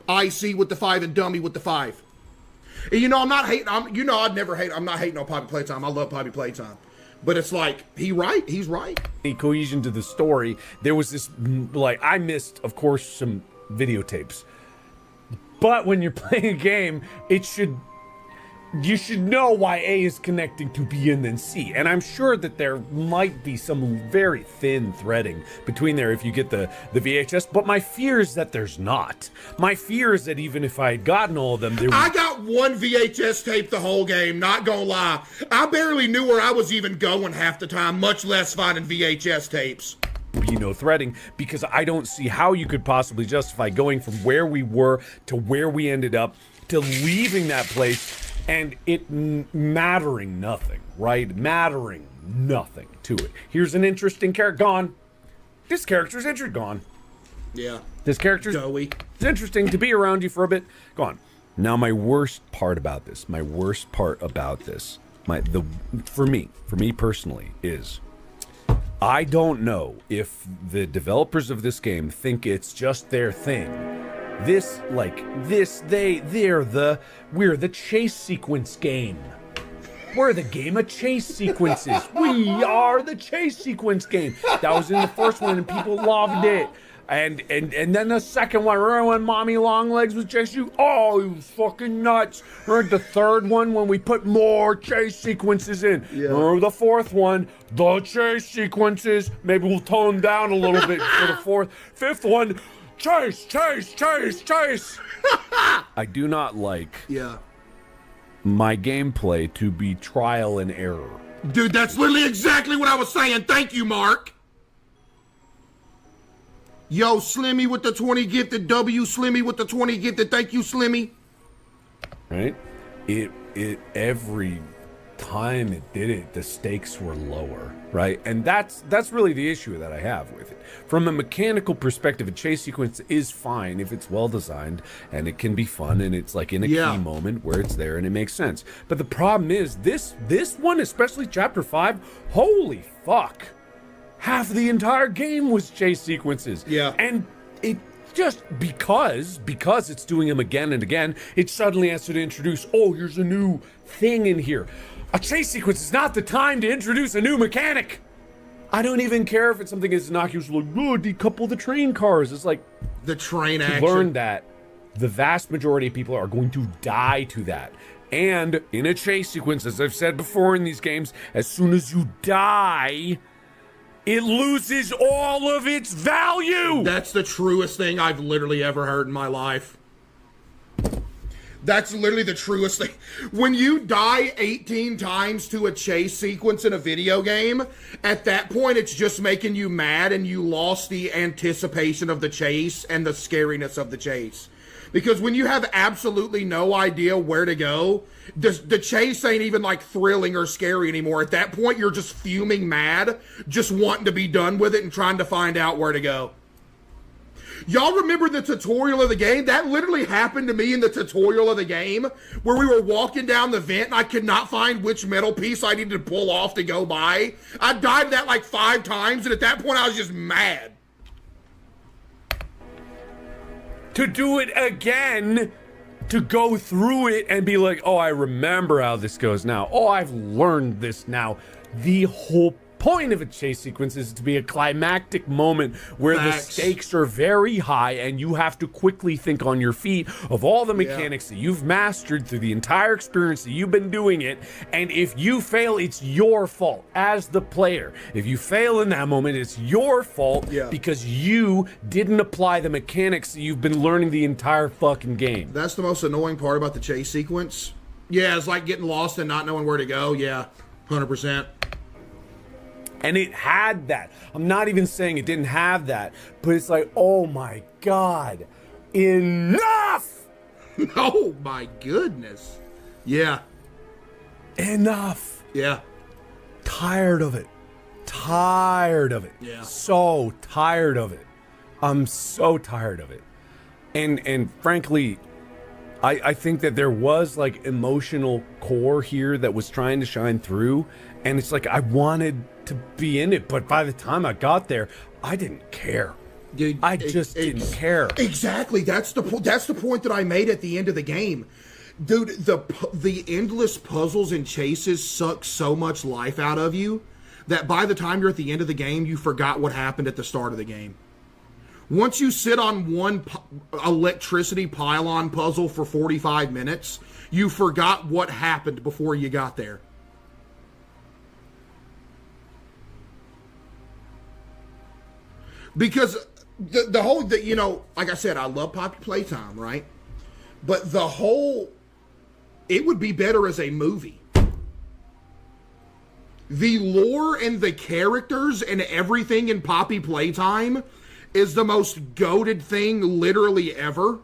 IC with the 5 and Dummy with the 5. And I'm not hating, I'm not hating on Poppy Playtime. I love Poppy Playtime. But it's like, he's right. A cohesion to the story. There was this, I missed, of course, some videotapes. But when you're playing a game, you should know why A is connecting to B and then C. And I'm sure that there might be some very thin threading between there if you get the VHS. But my fear is that there's not. My fear is that even if I had gotten all of them, I got one VHS tape the whole game, not gonna lie. I barely knew where I was even going half the time, much less finding VHS tapes. Be no threading, because I don't see how you could possibly justify going from where we were to where we ended up to leaving that place and it mattering nothing, right? Mattering nothing to it. Here's an interesting character. Gone. This character's interesting. Gone. Yeah. This character's Joey. It's interesting to be around you for a bit. Gone. Now, my worst part about this, for me personally, is I don't know if the developers of this game think it's just their thing. We're the chase sequence game. We're the game of chase sequences. We are the chase sequence game. That was in the first one and people loved it. And then the second one, remember when Mommy Longlegs was chasing you? Oh, you fucking nuts. Remember the third one when we put more chase sequences in? Yeah. Remember the fourth one, the chase sequences. Maybe we'll tone down a little bit for the fifth one. Chase. I do not like my gameplay to be trial and error. Dude, that's literally exactly what I was saying. Thank you, Mark. Yo, Slimmy with the 20 gifted. W Slimmy with the 20 gifted. Thank you, Slimmy. Right? It every time it did it, the stakes were lower, right? And that's really the issue that I have with it. From a mechanical perspective, a chase sequence is fine if it's well designed and it can be fun and it's like in a key moment where it's there and it makes sense. But the problem is this one, especially chapter 5, holy fuck. Half the entire game was chase sequences. Yeah. And it just because it's doing them again and again, it suddenly has to introduce, oh, here's a new thing in here. A chase sequence is not the time to introduce a new mechanic. I don't even care if it's something as innocuous like, oh, decouple the train cars. It's like the train action. Learn that the vast majority of people are going to die to that. And in a chase sequence, as I've said before in these games, as soon as you die, it loses all of its value. That's the truest thing I've literally ever heard in my life. That's literally the truest thing. When you die 18 times to a chase sequence in a video game, at that point it's just making you mad and you lost the anticipation of the chase and the scariness of the chase. Because when you have absolutely no idea where to go, the chase ain't even like thrilling or scary anymore. At that point, you're just fuming mad, just wanting to be done with it and trying to find out where to go. Y'all remember the tutorial of the game? That literally happened to me in the tutorial of the game, where we were walking down the vent and I could not find which metal piece I needed to pull off to go by. I died that like 5 times, and at that point I was just mad. To do it again, to go through it and be like, oh, I remember how this goes now. Oh, I've learned this now. The whole point of a chase sequence is to be a climactic moment where the stakes are very high and you have to quickly think on your feet of all the mechanics that you've mastered through the entire experience that you've been doing it. And if you fail, it's your fault as the player. If you fail in that moment, it's your fault because you didn't apply the mechanics that you've been learning the entire fucking game. That's the most annoying part about the chase sequence. Yeah, it's like getting lost and not knowing where to go. Yeah, 100%. And it had that. I'm not even saying it didn't have that, but it's like, oh my God, enough! Oh my goodness. Yeah. Enough. Yeah. Tired of it. Tired of it. Yeah. So tired of it. I'm so tired of it. And frankly, I think that there was like emotional core here that was trying to shine through, and it's like I wanted to be in it, but by the time I got there, I didn't care. Dude, I just didn't care. Exactly. That's the point that I made at the end of the game. Dude, the endless puzzles and chases suck so much life out of you that by the time you're at the end of the game, you forgot what happened at the start of the game. Once you sit on one electricity pylon puzzle for 45 minutes, you forgot what happened before you got there. Because the whole, you know, like I said, I love Poppy Playtime, right? But the whole, it would be better as a movie. The lore and the characters and everything in Poppy Playtime is the most goated thing literally ever.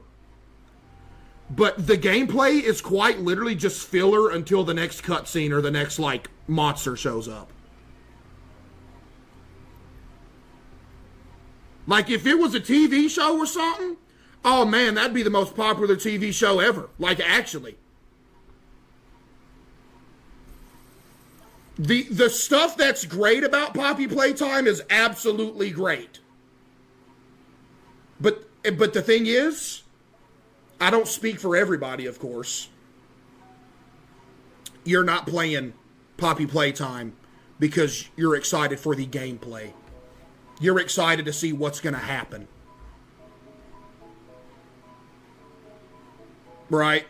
But the gameplay is quite literally just filler until the next cutscene or the next, like, monster shows up. Like, if it was a TV show or something, oh man, that'd be the most popular TV show ever. Like, actually. The stuff that's great about Poppy Playtime is absolutely great. But the thing is, I don't speak for everybody, of course. You're not playing Poppy Playtime because you're excited for the gameplay. You're excited to see what's going to happen. Right?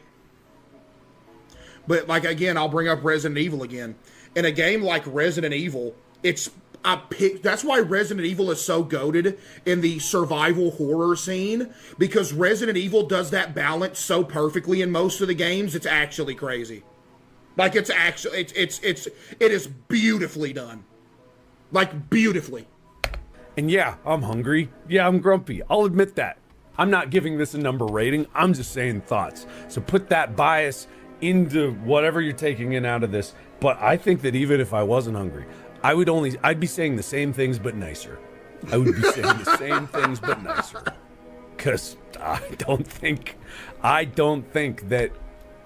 But, like, again, I'll bring up Resident Evil again. In a game like Resident Evil, that's why Resident Evil is so goated in the survival horror scene, because Resident Evil does that balance so perfectly in most of the games, it's actually crazy. Like, it is beautifully done. Like, beautifully. And yeah, I'm hungry. Yeah, I'm grumpy. I'll admit that. I'm not giving this a number rating. I'm just saying thoughts. So put that bias into whatever you're taking in out of this. But I think that even if I wasn't hungry, I'd be saying the same things but nicer. I would be saying the same things but nicer. Because I don't think that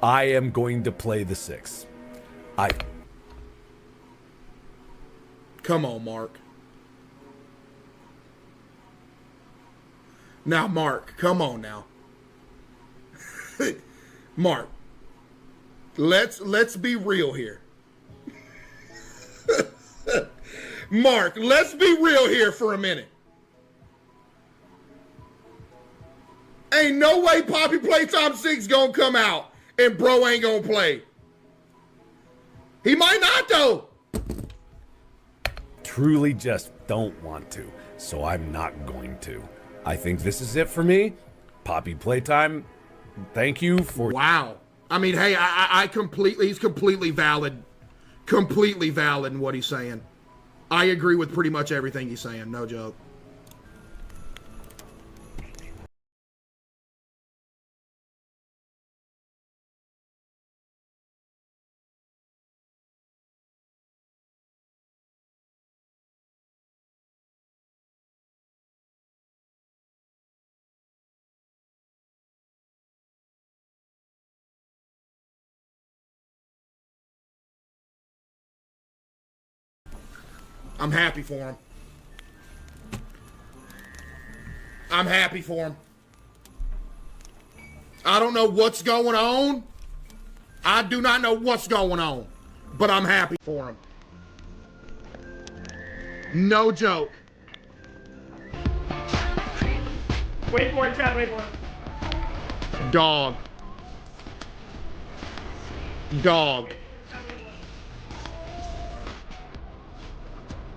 I am going to play the 6. Come on, Mark. Now, Mark, come on now. Mark, let's be real here. Mark, let's be real here for a minute. Ain't no way Poppy Playtime 6 gonna come out and bro ain't gonna play. He might not though. Truly just don't want to, so I'm not going to. I think this is it for me. Poppy Playtime, thank you for... Wow. I mean, hey, he's completely valid. Completely valid in what he's saying. I agree with pretty much everything he's saying, no joke. I'm happy for him. I'm happy for him. I don't know what's going on. I do not know what's going on. But I'm happy for him. No joke. Wait for it, Chad, wait for it. Dog. Dog.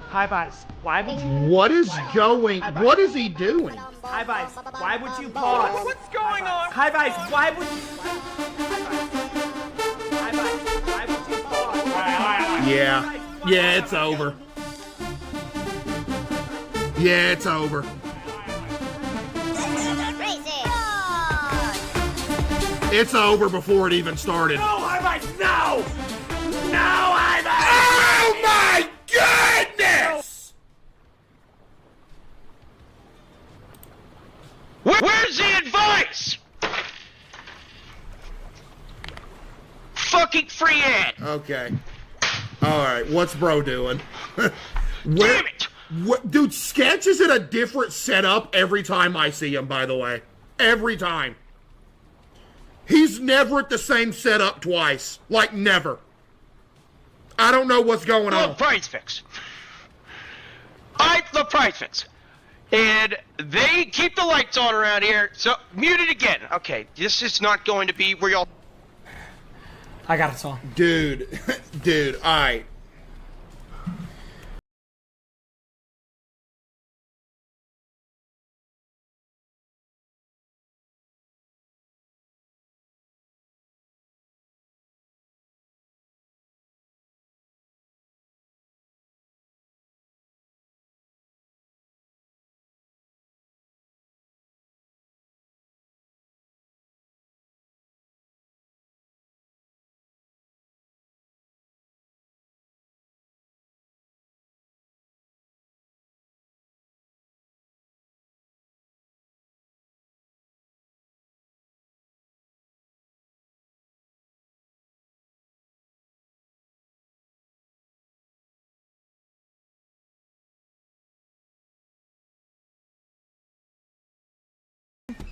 High Vice, why would you... What is going... What is he doing? High Vice, why would you pause? What's going on? High Vice, why would you... High Vice, why would you pause? Yeah. Yeah, it's over. Yeah, it's over. It's over before it even started. No, High Vice, no! No, High Vice! Oh my goodness! Where's the advice? Fucking free ad. Okay. Alright, what's bro doing? Damn it! Dude, Sketch is in a different setup every time I see him, by the way. Every time. He's never at the same setup twice. Like, never. I don't know what's going on. Price Fix. The Price Fix. And they keep the lights on around here, so mute it again. Okay, this is not going to be where y'all... I got it all. Dude, dude, alright.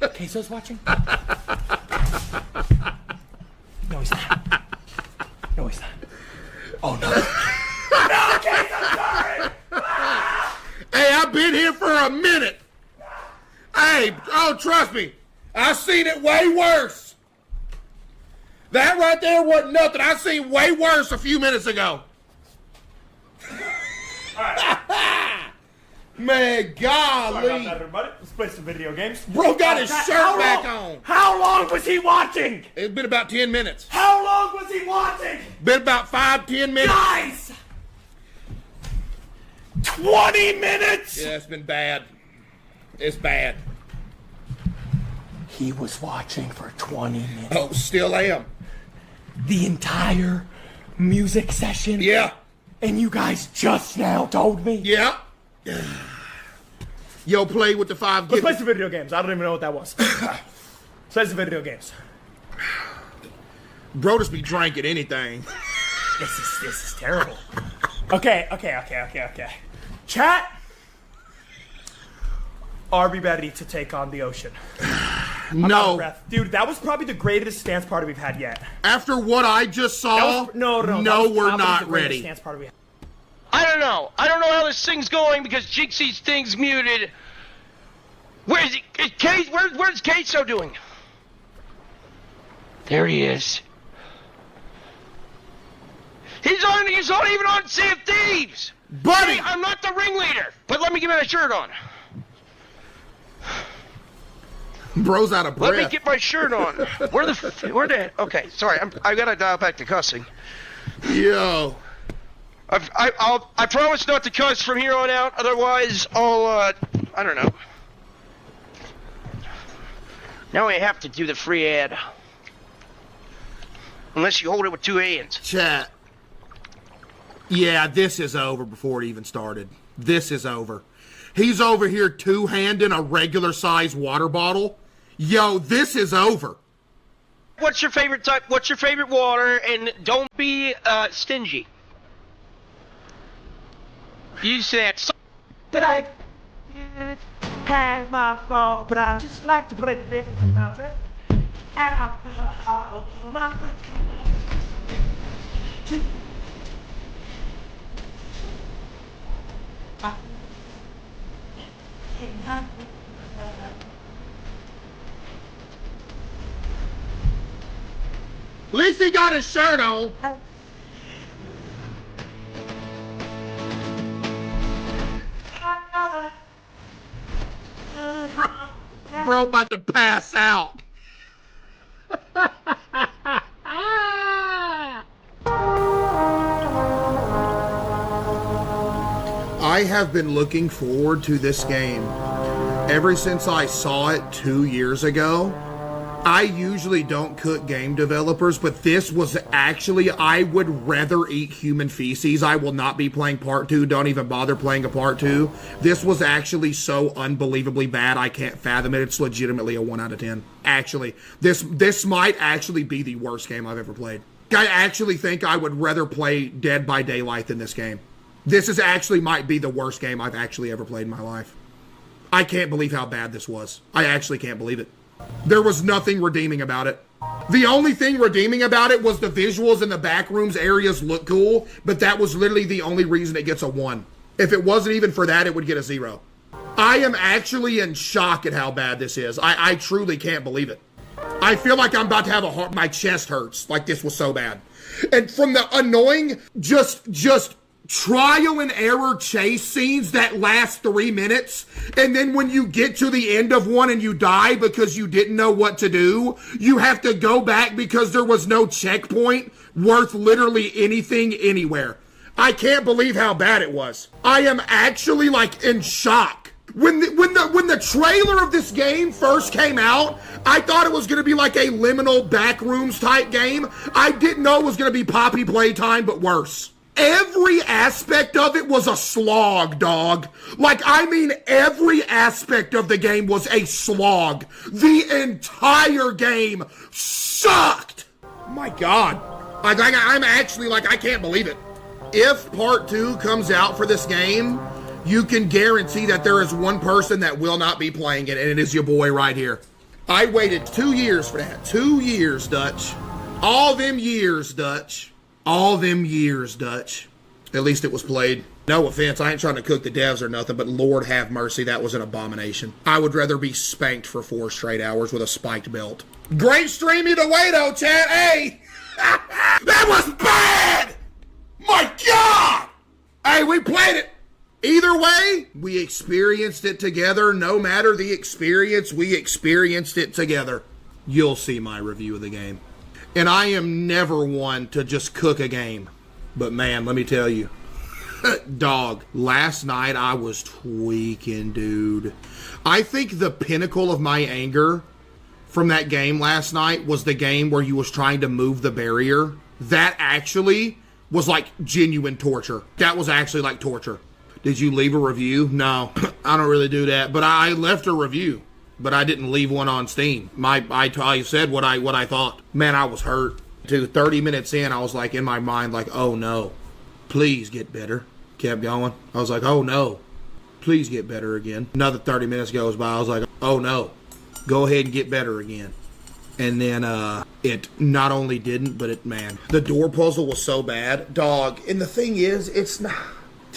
CaseOh's watching? No, he's not. No, he's not. Oh, no. No, CaseOh, sorry! Hey, I've been here for a minute. Hey, oh, trust me. I've seen it way worse. That right there wasn't nothing. I seen way worse a few minutes ago. Man, golly. Sorry about that, everybody. Let's play some video games. Bro got his shirt back on. How long was he watching? It's been about 10 minutes. How long was he watching? Been about 5-10 minutes. Guys! 20 minutes? Yeah, it's been bad. It's bad. He was watching for 20 minutes. Oh, still am. The entire music session? Yeah. And you guys just now told me? Yeah. Yo, play with the 5 Let's play some video games. I don't even know what that was. Play some video games. Bro just be drinking anything. This is terrible. Okay. Chat, are we ready to take on the ocean? I'm out of No. breath. Dude, that was probably the greatest stance party we've had yet. After what I just saw, No, no, that was we're probably not the greatest ready. Stance party we had. I don't know how this thing's going because Jinxie's thing's muted. Where's he? Where's CaseOh doing? There he is. He's not even on Sea of Thieves! Buddy! Hey, I'm not the ringleader, but let me get my shirt on. Bro's out of breath. Let me get my shirt on. Okay, sorry, I gotta dial back to cussing. Yo. I promise not to cuss from here on out, otherwise I don't know. Now I have to do the free ad. Unless you hold it with 2 hands. Chat. Yeah, this is over before it even started. This is over. He's over here two-handing a regular-sized water bottle. Yo, this is over. What's your favorite type? What's your favorite water? And don't be stingy. You said Did I have my phone, but I just like to play this. At least he got his shirt on. Bro about to pass out. I have been looking forward to this game ever since I saw it 2 years ago. I usually don't cook game developers, but this was actually, I would rather eat human feces. I will not be playing part 2. Don't even bother playing a part 2. This was actually so unbelievably bad, I can't fathom it. It's legitimately a 1 out of 10. Actually, this might actually be the worst game I've ever played. I actually think I would rather play Dead by Daylight than this game. This is actually might be the worst game I've actually ever played in my life. I can't believe how bad this was. I actually can't believe it. There was nothing redeeming about it. The only thing redeeming about it was the visuals in the back rooms areas look cool, but that was literally the only reason it gets a 1. If it wasn't even for that, it would get a 0. I am actually in shock at how bad this is. I truly can't believe it. I feel like I'm about to have a heart, my chest hurts, like this was so bad. And from the annoying, just trial and error chase scenes that last 3 minutes, and then when you get to the end of one and you die because you didn't know what to do, you have to go back because there was no checkpoint worth literally anything anywhere. I can't believe how bad it was. I am actually like in shock. When the trailer of this game first came out, I thought it was going to be like a liminal backrooms type game. I didn't know it was going to be Poppy Playtime, but worse. Every aspect of it was a slog, dog. Like, I mean, every aspect of the game was a slog. The entire game sucked. My God. I'm actually, like, I can't believe it. If part 2 comes out for this game, you can guarantee that there is one person that will not be playing it, and it is your boy right here. I waited 2 years for that. 2 years, Dutch. All them years, Dutch. All them years, Dutch. At least it was played. No offense, I ain't trying to cook the devs or nothing, but Lord have mercy, that was an abomination. I would rather be spanked for 4 straight hours with a spiked belt. Great stream either way, though, chat. Hey! That was bad! My God! Hey, we played it. Either way, we experienced it together. No matter the experience, we experienced it together. You'll see my review of the game. And I am never one to just cook a game. But man, let me tell you, Dog, last night I was tweaking, dude. I think the pinnacle of my anger from that game last night was the game where you was trying to move the barrier. That actually was like genuine torture. That was actually like torture. Did you leave a review? No, I don't really do that. But I left a review, but I didn't leave one on Steam. I said what I thought. Man, I was hurt. Dude, 30 minutes in, I was like in my mind like, oh no, please get better. Kept going. I was like, oh no, please get better again. Another 30 minutes goes by. I was like, oh no, go ahead and get better again. And then it not only didn't, but man, the door puzzle was so bad. Dog, and the thing is, it's not,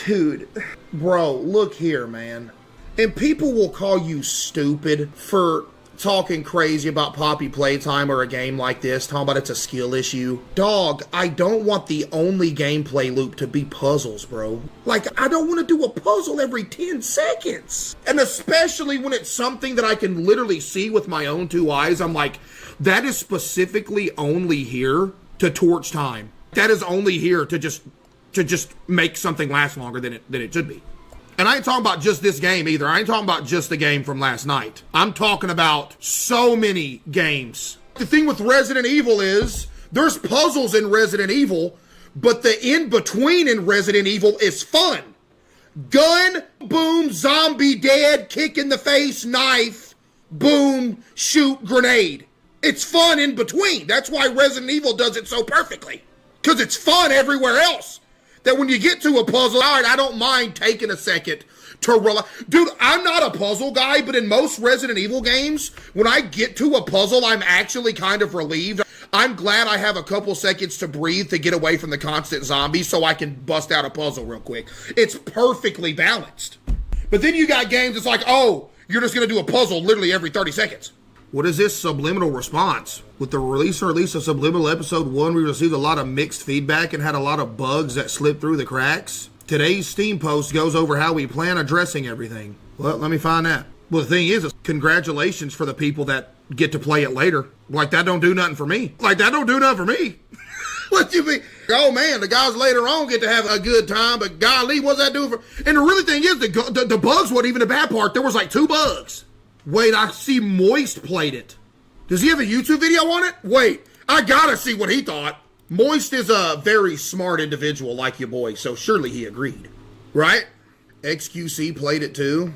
dude, bro, look here, man. And people will call you stupid for talking crazy about Poppy Playtime or a game like this, talking about it's a skill issue. Dog, I don't want the only gameplay loop to be puzzles, bro. Like, I don't want to do a puzzle every 10 seconds. And especially when it's something that I can literally see with my own two eyes, I'm like, that is specifically only here to torch time. That is only here to just make something last longer than it should be. And I ain't talking about just this game either. I ain't talking about just the game from last night. I'm talking about so many games. The thing with Resident Evil is there's puzzles in Resident Evil, but the in-between in Resident Evil is fun. Gun, boom, zombie dead, kick in the face, knife, boom, shoot, grenade. It's fun in between. That's why Resident Evil does it so perfectly. Because it's fun everywhere else. That when you get to a puzzle, all right, I don't mind taking a second to realize. Dude, I'm not a puzzle guy, but in most Resident Evil games, when I get to a puzzle, I'm actually kind of relieved. I'm glad I have a couple seconds to breathe to get away from the constant zombies so I can bust out a puzzle real quick. It's perfectly balanced. But then you got games that's like, oh, you're just going to do a puzzle literally every 30 seconds. What is this subliminal response? With the release of Subliminal Episode 1, we received a lot of mixed feedback and had a lot of bugs that slipped through the cracks. Today's Steam post goes over how we plan addressing everything. Well, let me find that. Well, the thing is congratulations for the people that get to play it later. Like, that don't do nothing for me. What you mean? Oh, man, the guys later on get to have a good time, but golly, what's that doing for... And the really thing is, the bugs weren't even the bad part. There was like 2 bugs. Wait, I see Moist played it. Does he have a YouTube video on it? Wait, I gotta see what he thought. Moist is a very smart individual like your boy, so surely he agreed. Right? XQC played it too.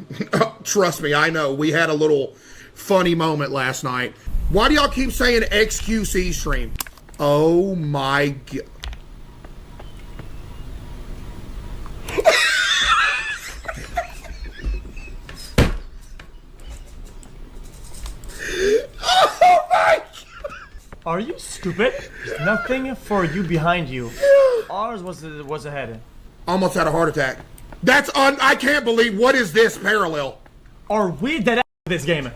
Trust me, I know. We had a little funny moment last night. Why do y'all keep saying XQC stream? Oh my god. Oh my god! Are you stupid? There's nothing for you behind you. Ours was ahead. Almost had a heart attack. I can't believe, what is this parallel? Are we dead at this game?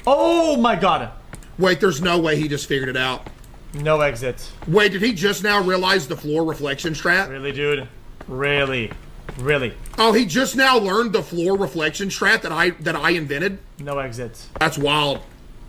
Oh my god. Wait, there's no way he just figured it out. No exit. Wait, did he just now realize the floor reflection strat? Really, dude? Really? Really? Oh, he just now learned the floor reflection strat that I invented? No exit. That's wild.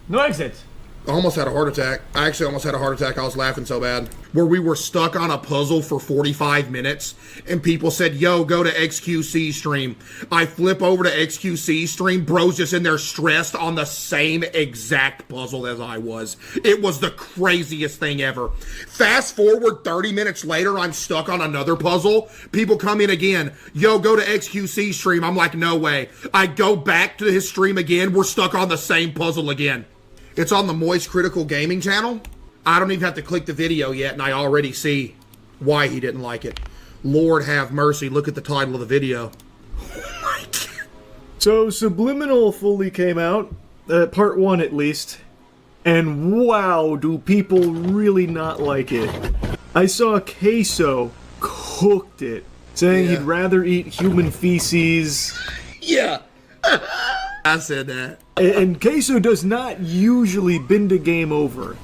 No exit. I almost had a heart attack. I actually almost had a heart attack. I was laughing so bad. Where we were stuck on a puzzle for 45 minutes and people said, yo, go to XQC stream. I flip over to XQC stream. Bro's just in there stressed on the same exact puzzle as I was. It was the craziest thing ever. Fast forward 30 minutes later, I'm stuck on another puzzle. People come in again. Yo, go to XQC stream. I'm like, no way. I go back to his stream again. We're stuck on the same puzzle again. It's on the Moist Critical Gaming channel. I don't even have to click the video yet, and I already see why he didn't like it. Lord have mercy, look at the title of the video. Oh my god. So, Subliminal fully came out, part 1 at least, and wow, do people really not like it. I saw CaseOh cooked it, saying he'd rather eat human feces. Yeah. I said that. And CaseOh does not usually bend a game over.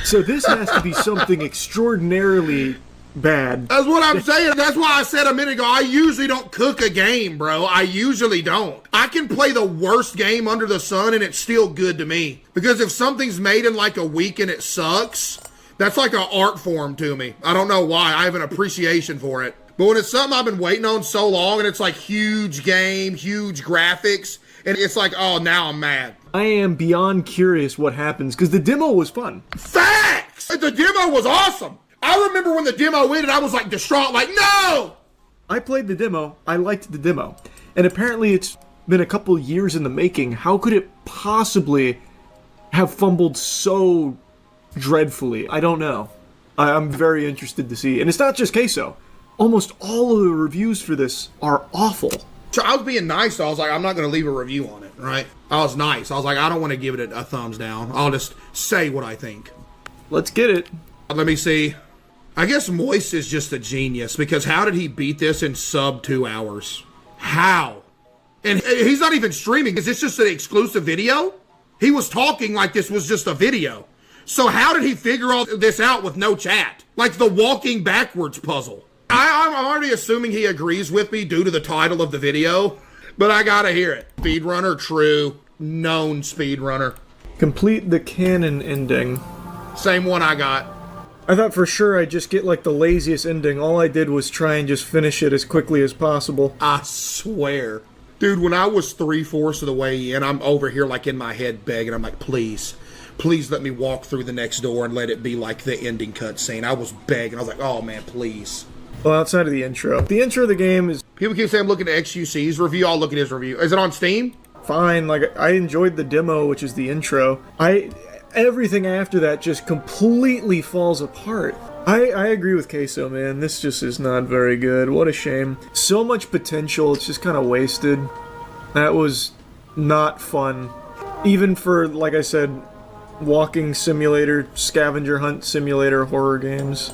So this has to be something extraordinarily bad. That's what I'm saying. That's why I said a minute ago, I usually don't cook a game, bro. I usually don't. I can play the worst game under the sun and it's still good to me. Because if something's made in like a week and it sucks, that's like an art form to me. I don't know why. I have an appreciation for it. But when it's something I've been waiting on so long and it's like huge game, huge graphics, and it's like, oh, now I'm mad. I am beyond curious what happens, because the demo was fun. Facts! The demo was awesome! I remember when the demo ended, I was like distraught, like, no! I played the demo, I liked the demo, and apparently it's been a couple years in the making. How could it possibly have fumbled so dreadfully? I don't know. I'm very interested to see. And it's not just CaseOh. Almost all of the reviews for this are awful. So I was being nice, so I was like, I'm not going to leave a review on it, right? I was nice. I was like, I don't want to give it a thumbs down. I'll just say what I think. Let's get it. Let me see. I guess Moist is just a genius, because how did he beat this in sub 2 hours? How? And he's not even streaming. Is this just an exclusive video? He was talking like this was just a video. So how did he figure all this out with no chat? Like the walking backwards puzzle. I'm already assuming he agrees with me due to the title of the video, but I gotta hear it. Speedrunner, true. Known speedrunner. Complete the canon ending. Same one I got. I thought for sure I'd just get like the laziest ending. All I did was try and just finish it as quickly as possible. I swear. Dude, when I was 3/4 of the way in, I'm over here like in my head begging. I'm like, please let me walk through the next door and let it be like the ending cutscene. I was begging. I was like, oh man, please. Well, outside of the intro. The intro of the game is... People keep saying I'm looking at XQC's review. I'll look at his review. Is it on Steam? Fine. Like, I enjoyed the demo, which is the intro. Everything after that just completely falls apart. I agree with CaseOh, man. This just is not very good. What a shame. So much potential. It's just kind of wasted. That was not fun. Even for, like I said, walking simulator, scavenger hunt simulator horror games.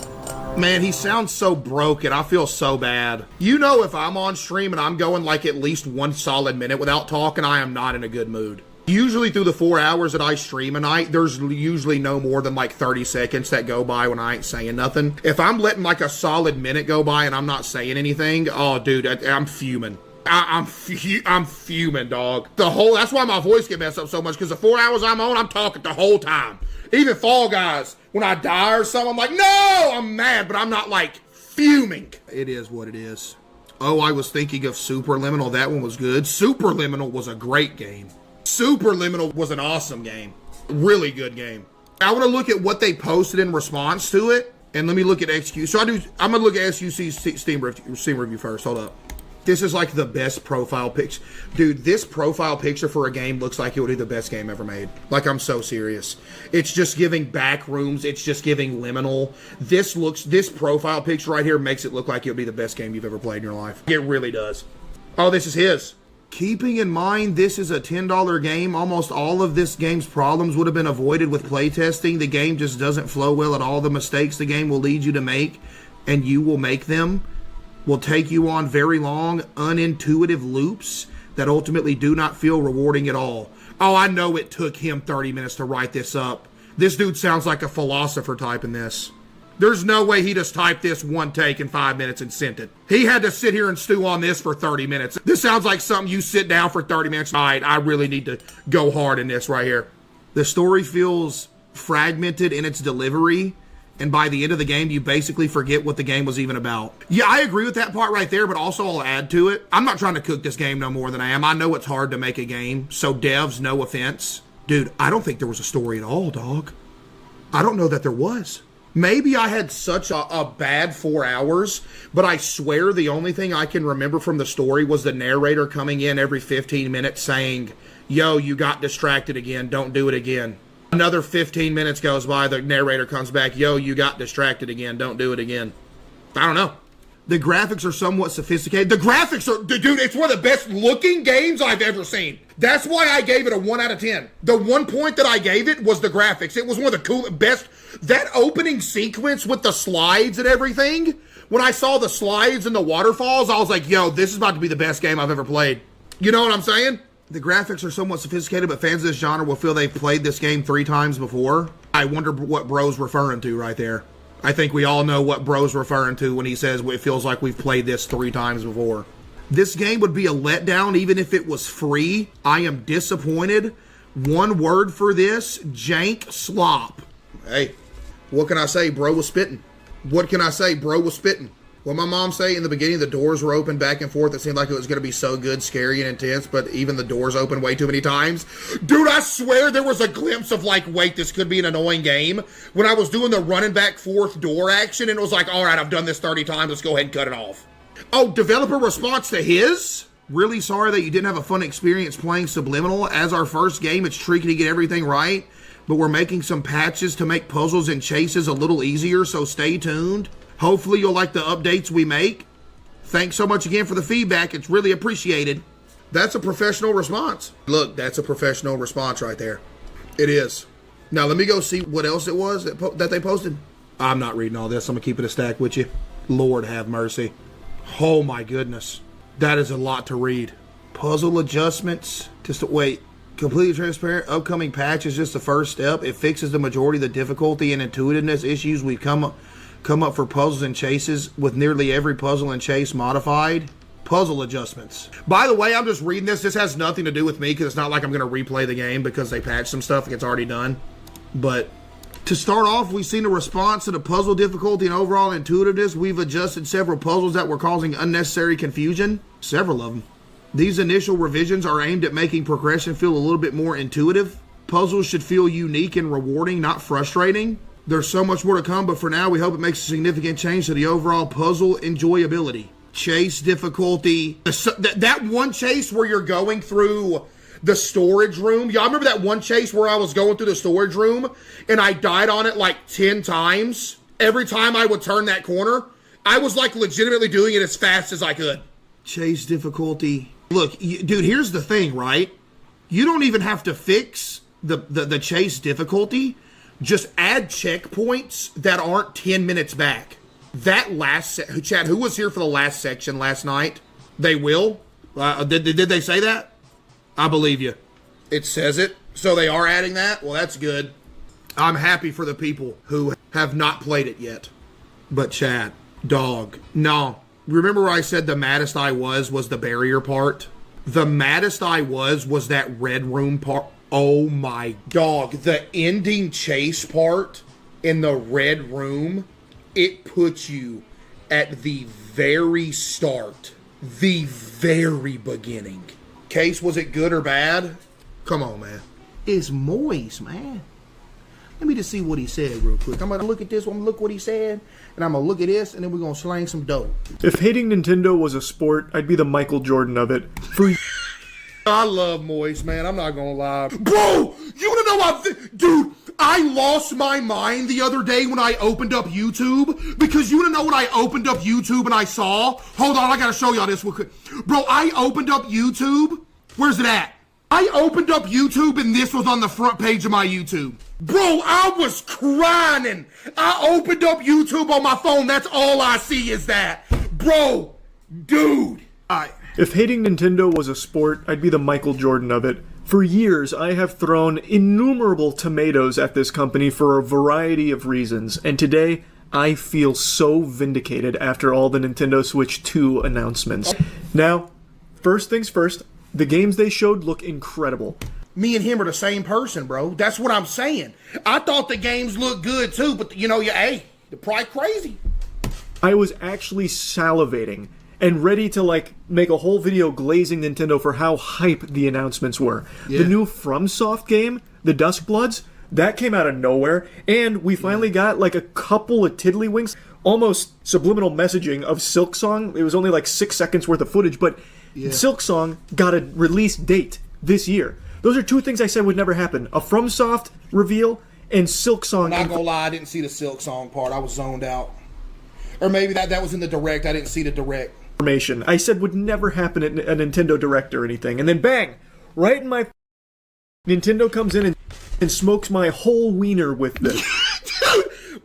Man, he sounds so broken. I feel so bad. You know, if I'm on stream and I'm going like at least 1 solid minute without talking, I am not in a good mood. Usually through the 4 hours that I stream a night, there's usually no more than like 30 seconds that go by when I ain't saying nothing. If I'm letting like a solid minute go by and I'm not saying anything, oh dude, I'm fuming. I'm fuming, dog. That's why my voice get messed up so much, because the 4 hours I'm on, I'm talking the whole time. Even Fall Guys, when I die or something, I'm like, no, I'm mad, but I'm not like fuming. It is what it is. Oh, I was thinking of Superliminal. That one was good. Superliminal was a great game. Superliminal was an awesome game. Really good game. I want to look at what they posted in response to it, and let me look at XQ. So I'm going to look at SUC's Steam review first. Hold up. This is like the best profile picture. Dude, this profile picture for a game looks like it would be the best game ever made. Like, I'm so serious. It's just giving back rooms. It's just giving liminal. This profile picture right here makes it look like it would be the best game you've ever played in your life. It really does. Oh, this is his. Keeping in mind this is a $10 game, almost all of this game's problems would have been avoided with playtesting. The game just doesn't flow well at all. The mistakes the game will lead you to make, and you will make them, will take you on very long, unintuitive loops that ultimately do not feel rewarding at all. Oh, I know it took him 30 minutes to write this up. This dude sounds like a philosopher typing this. There's no way he just typed this one take in 5 minutes and sent it. He had to sit here and stew on this for 30 minutes. This sounds like something you sit down for 30 minutes. All right, I really need to go hard in this right here. The story feels fragmented in its delivery, and by the end of the game, you basically forget what the game was even about. Yeah, I agree with that part right there, but also I'll add to it. I'm not trying to cook this game no more than I am. I know it's hard to make a game, so devs, no offense. Dude, I don't think there was a story at all, dog. I don't know that there was. Maybe I had such a bad 4 hours, but I swear the only thing I can remember from the story was the narrator coming in every 15 minutes saying, yo, you got distracted again, don't do it again. Another 15 minutes goes by, the narrator comes back, yo, you got distracted again, don't do it again. I don't know. The graphics are somewhat sophisticated. The graphics are, dude, it's one of the best looking games I've ever seen. That's why I gave it a 1 out of 10. The 1 point that I gave it was the graphics. It was one of the coolest, best, that opening sequence with the slides and everything, when I saw the slides and the waterfalls, I was like, yo, this is about to be the best game I've ever played. You know what I'm saying? The graphics are somewhat sophisticated, but fans of this genre will feel they've played this game 3 times before. I wonder what bro's referring to right there. I think we all know what bro's referring to when he says it feels like we've played this 3 times before. This game would be a letdown even if it was free. I am disappointed. One word for this, jank slop. Hey, what can I say? Bro was spitting. What can I say? Bro was spitting. What my mom say in the beginning, the doors were open back and forth. It seemed like it was going to be so good, scary, and intense, but even the doors opened way too many times. Dude, I swear there was a glimpse of like, wait, this could be an annoying game when I was doing the running back fourth door action, and it was like, all right, I've done this 30 times. Let's go ahead and cut it off. Oh, developer response to his? Really sorry that you didn't have a fun experience playing Subliminal. As our first game, it's tricky to get everything right, but we're making some patches to make puzzles and chases a little easier, so stay tuned. Hopefully you'll like the updates we make. Thanks so much again for the feedback. It's really appreciated. That's a professional response. Look, that's a professional response right there. It is. Now let me go see what else it was that they posted. I'm not reading all this. I'm going to keep it a stack with you. Lord have mercy. Oh my goodness. That is a lot to read. Puzzle adjustments. Just wait. Completely transparent. Upcoming patch is just the first step. It fixes the majority of the difficulty and intuitiveness issues we've come up for puzzles and chases, with nearly every puzzle and chase modified. Puzzle adjustments. By the way, I'm just reading this. This has nothing to do with me because it's not like I'm going to replay the game because they patched some stuff. It's already done. But to start off, we've seen a response to the puzzle difficulty and overall intuitiveness. We've adjusted several puzzles that were causing unnecessary confusion. Several of them. These initial revisions are aimed at making progression feel a little bit more intuitive. Puzzles should feel unique and rewarding, not frustrating. There's so much more to come, but for now, we hope it makes a significant change to the overall puzzle enjoyability. Chase difficulty. That one chase where you're going through the storage room. Y'all remember that one chase where I was going through the storage room and I died on it like 10 times? Every time I would turn that corner, I was like legitimately doing it as fast as I could. Chase difficulty. Look, dude, here's the thing, right? You don't even have to fix the chase difficulty. Just add checkpoints that aren't 10 minutes back. That last Chad, who was here for the last section last night? They will? Did they say that? I believe you. It says it. So they are adding that? Well, that's good. I'm happy for the people who have not played it yet. But Chad, dog, no. Remember where I said the maddest I was the barrier part? The maddest I was that red room part. Oh my dog, the ending chase part in the red room, it puts you at the very start, the very beginning. Case, was it good or bad? Come on, man. It's moist, man. Let me just see what he said real quick. I'm going to look at this one, look what he said, and I'm going to look at this, and then we're going to slang some dough. If hating Nintendo was a sport, I'd be the Michael Jordan of it. I love Moist, man. I'm not gonna lie. Bro, you wanna know dude, I lost my mind the other day when I opened up YouTube, because you wanna know when I opened up YouTube and I saw, hold on, I gotta show y'all this real quick. Bro, I opened up YouTube. Where's it at? I opened up YouTube and this was on the front page of my YouTube. Bro, I was crying. I opened up YouTube on my phone. That's all I see is that. Bro, dude. If hating Nintendo was a sport, I'd be the Michael Jordan of it. For years, I have thrown innumerable tomatoes at this company for a variety of reasons, and today, I feel so vindicated after all the Nintendo Switch 2 announcements. Now, first things first, the games they showed look incredible. Me and him are the same person, bro. That's what I'm saying. I thought the games looked good too, but hey, they're probably crazy. I was actually salivating and ready to make a whole video glazing Nintendo for how hype the announcements were. Yeah. The new FromSoft game, the Duskbloods, that came out of nowhere, and we finally got a couple of tiddlywinks, almost subliminal messaging of Silksong. It was only 6 seconds worth of footage, but Silksong got a release date this year. Those are two things I said would never happen. A FromSoft reveal and Silksong. I'm not gonna lie, I didn't see the Silksong part. I was zoned out. Or maybe that was in the Direct. I didn't see the Direct. I said would never happen at a Nintendo Direct or anything. And then bang! Right in my... Nintendo comes in and smokes my whole wiener with this.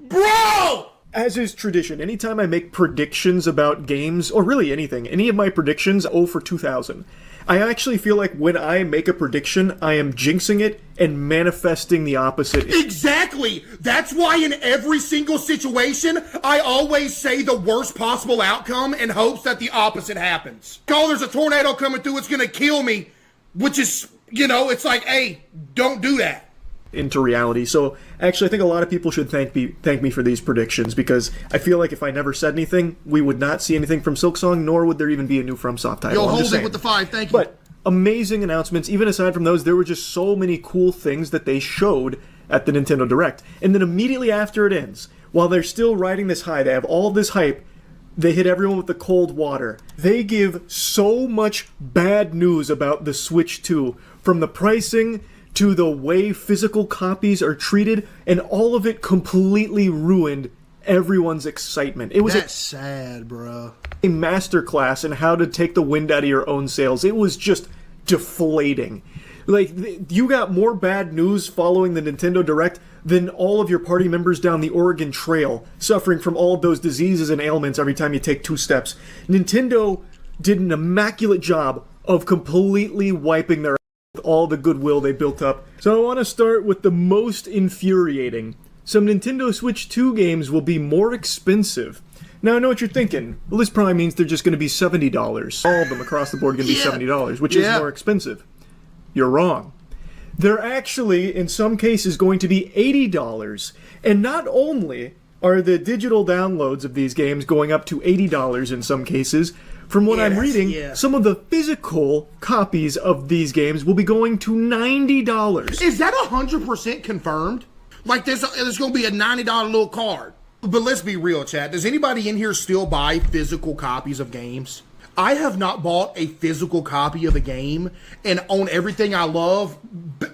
Bro! As is tradition, anytime I make predictions about games, or really anything, any of my predictions, 0 for 2,000. I actually feel like when I make a prediction, I am jinxing it and manifesting the opposite. Exactly! That's why in every single situation, I always say the worst possible outcome in hopes that the opposite happens. Oh, there's a tornado coming through, it's gonna kill me. Which is, it's like, hey, don't do that. into reality. So actually, I think a lot of people should thank me for these predictions, because I feel like if I never said anything, we would not see anything from Silksong, nor would there even be a new FromSoft title. Yo, hold it with the 5, thank you. But amazing announcements. Even aside from those, there were just so many cool things that they showed at the Nintendo Direct. And then immediately after it ends, while they're still riding this high, they have all this hype, they hit everyone with the cold water. They give so much bad news about the Switch 2, from the pricing to the way physical copies are treated, and all of it completely ruined everyone's excitement. It was sad, bro. A masterclass in how to take the wind out of your own sails. It was just deflating. Like, you got more bad news following the Nintendo Direct than all of your party members down the Oregon Trail, suffering from all of those diseases and ailments every time you take 2 steps. Nintendo did an immaculate job of completely wiping their with all the goodwill they built up. So I want to start with the most infuriating. Some Nintendo Switch 2 games will be more expensive. Now I know what you're thinking. Well, this probably means they're just going to be $70. All of them across the board are going to be $70, which is more expensive. You're wrong. They're actually, in some cases, going to be $80. And not only are the digital downloads of these games going up to $80 in some cases, from what I'm reading, some of the physical copies of these games will be going to $90. Is that 100% confirmed? Like there's going to be a $90 little card. But let's be real, chat. Does anybody in here still buy physical copies of games? I have not bought a physical copy of a game and own everything I love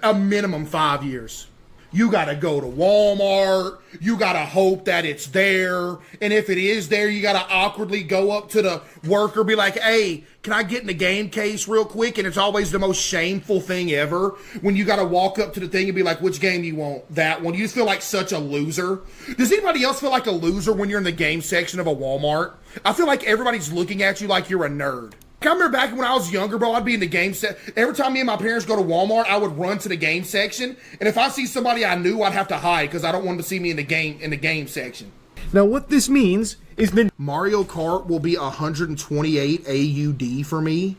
a minimum 5 years. You gotta go to Walmart, you gotta hope that it's there, and if it is there, you gotta awkwardly go up to the worker, be like, hey, can I get in the game case real quick? And it's always the most shameful thing ever when you gotta walk up to the thing and be like, which game do you want? That one. You just feel like such a loser. Does anybody else feel like a loser when you're in the game section of a Walmart? I feel like everybody's looking at you like you're a nerd. I remember back when I was younger, bro, I'd be in the game section. Every time me and my parents go to Walmart, I would run to the game section. And if I see somebody I knew, I'd have to hide because I don't want them to see me in the game section. Now, what this means is that Mario Kart will be 128 AUD for me.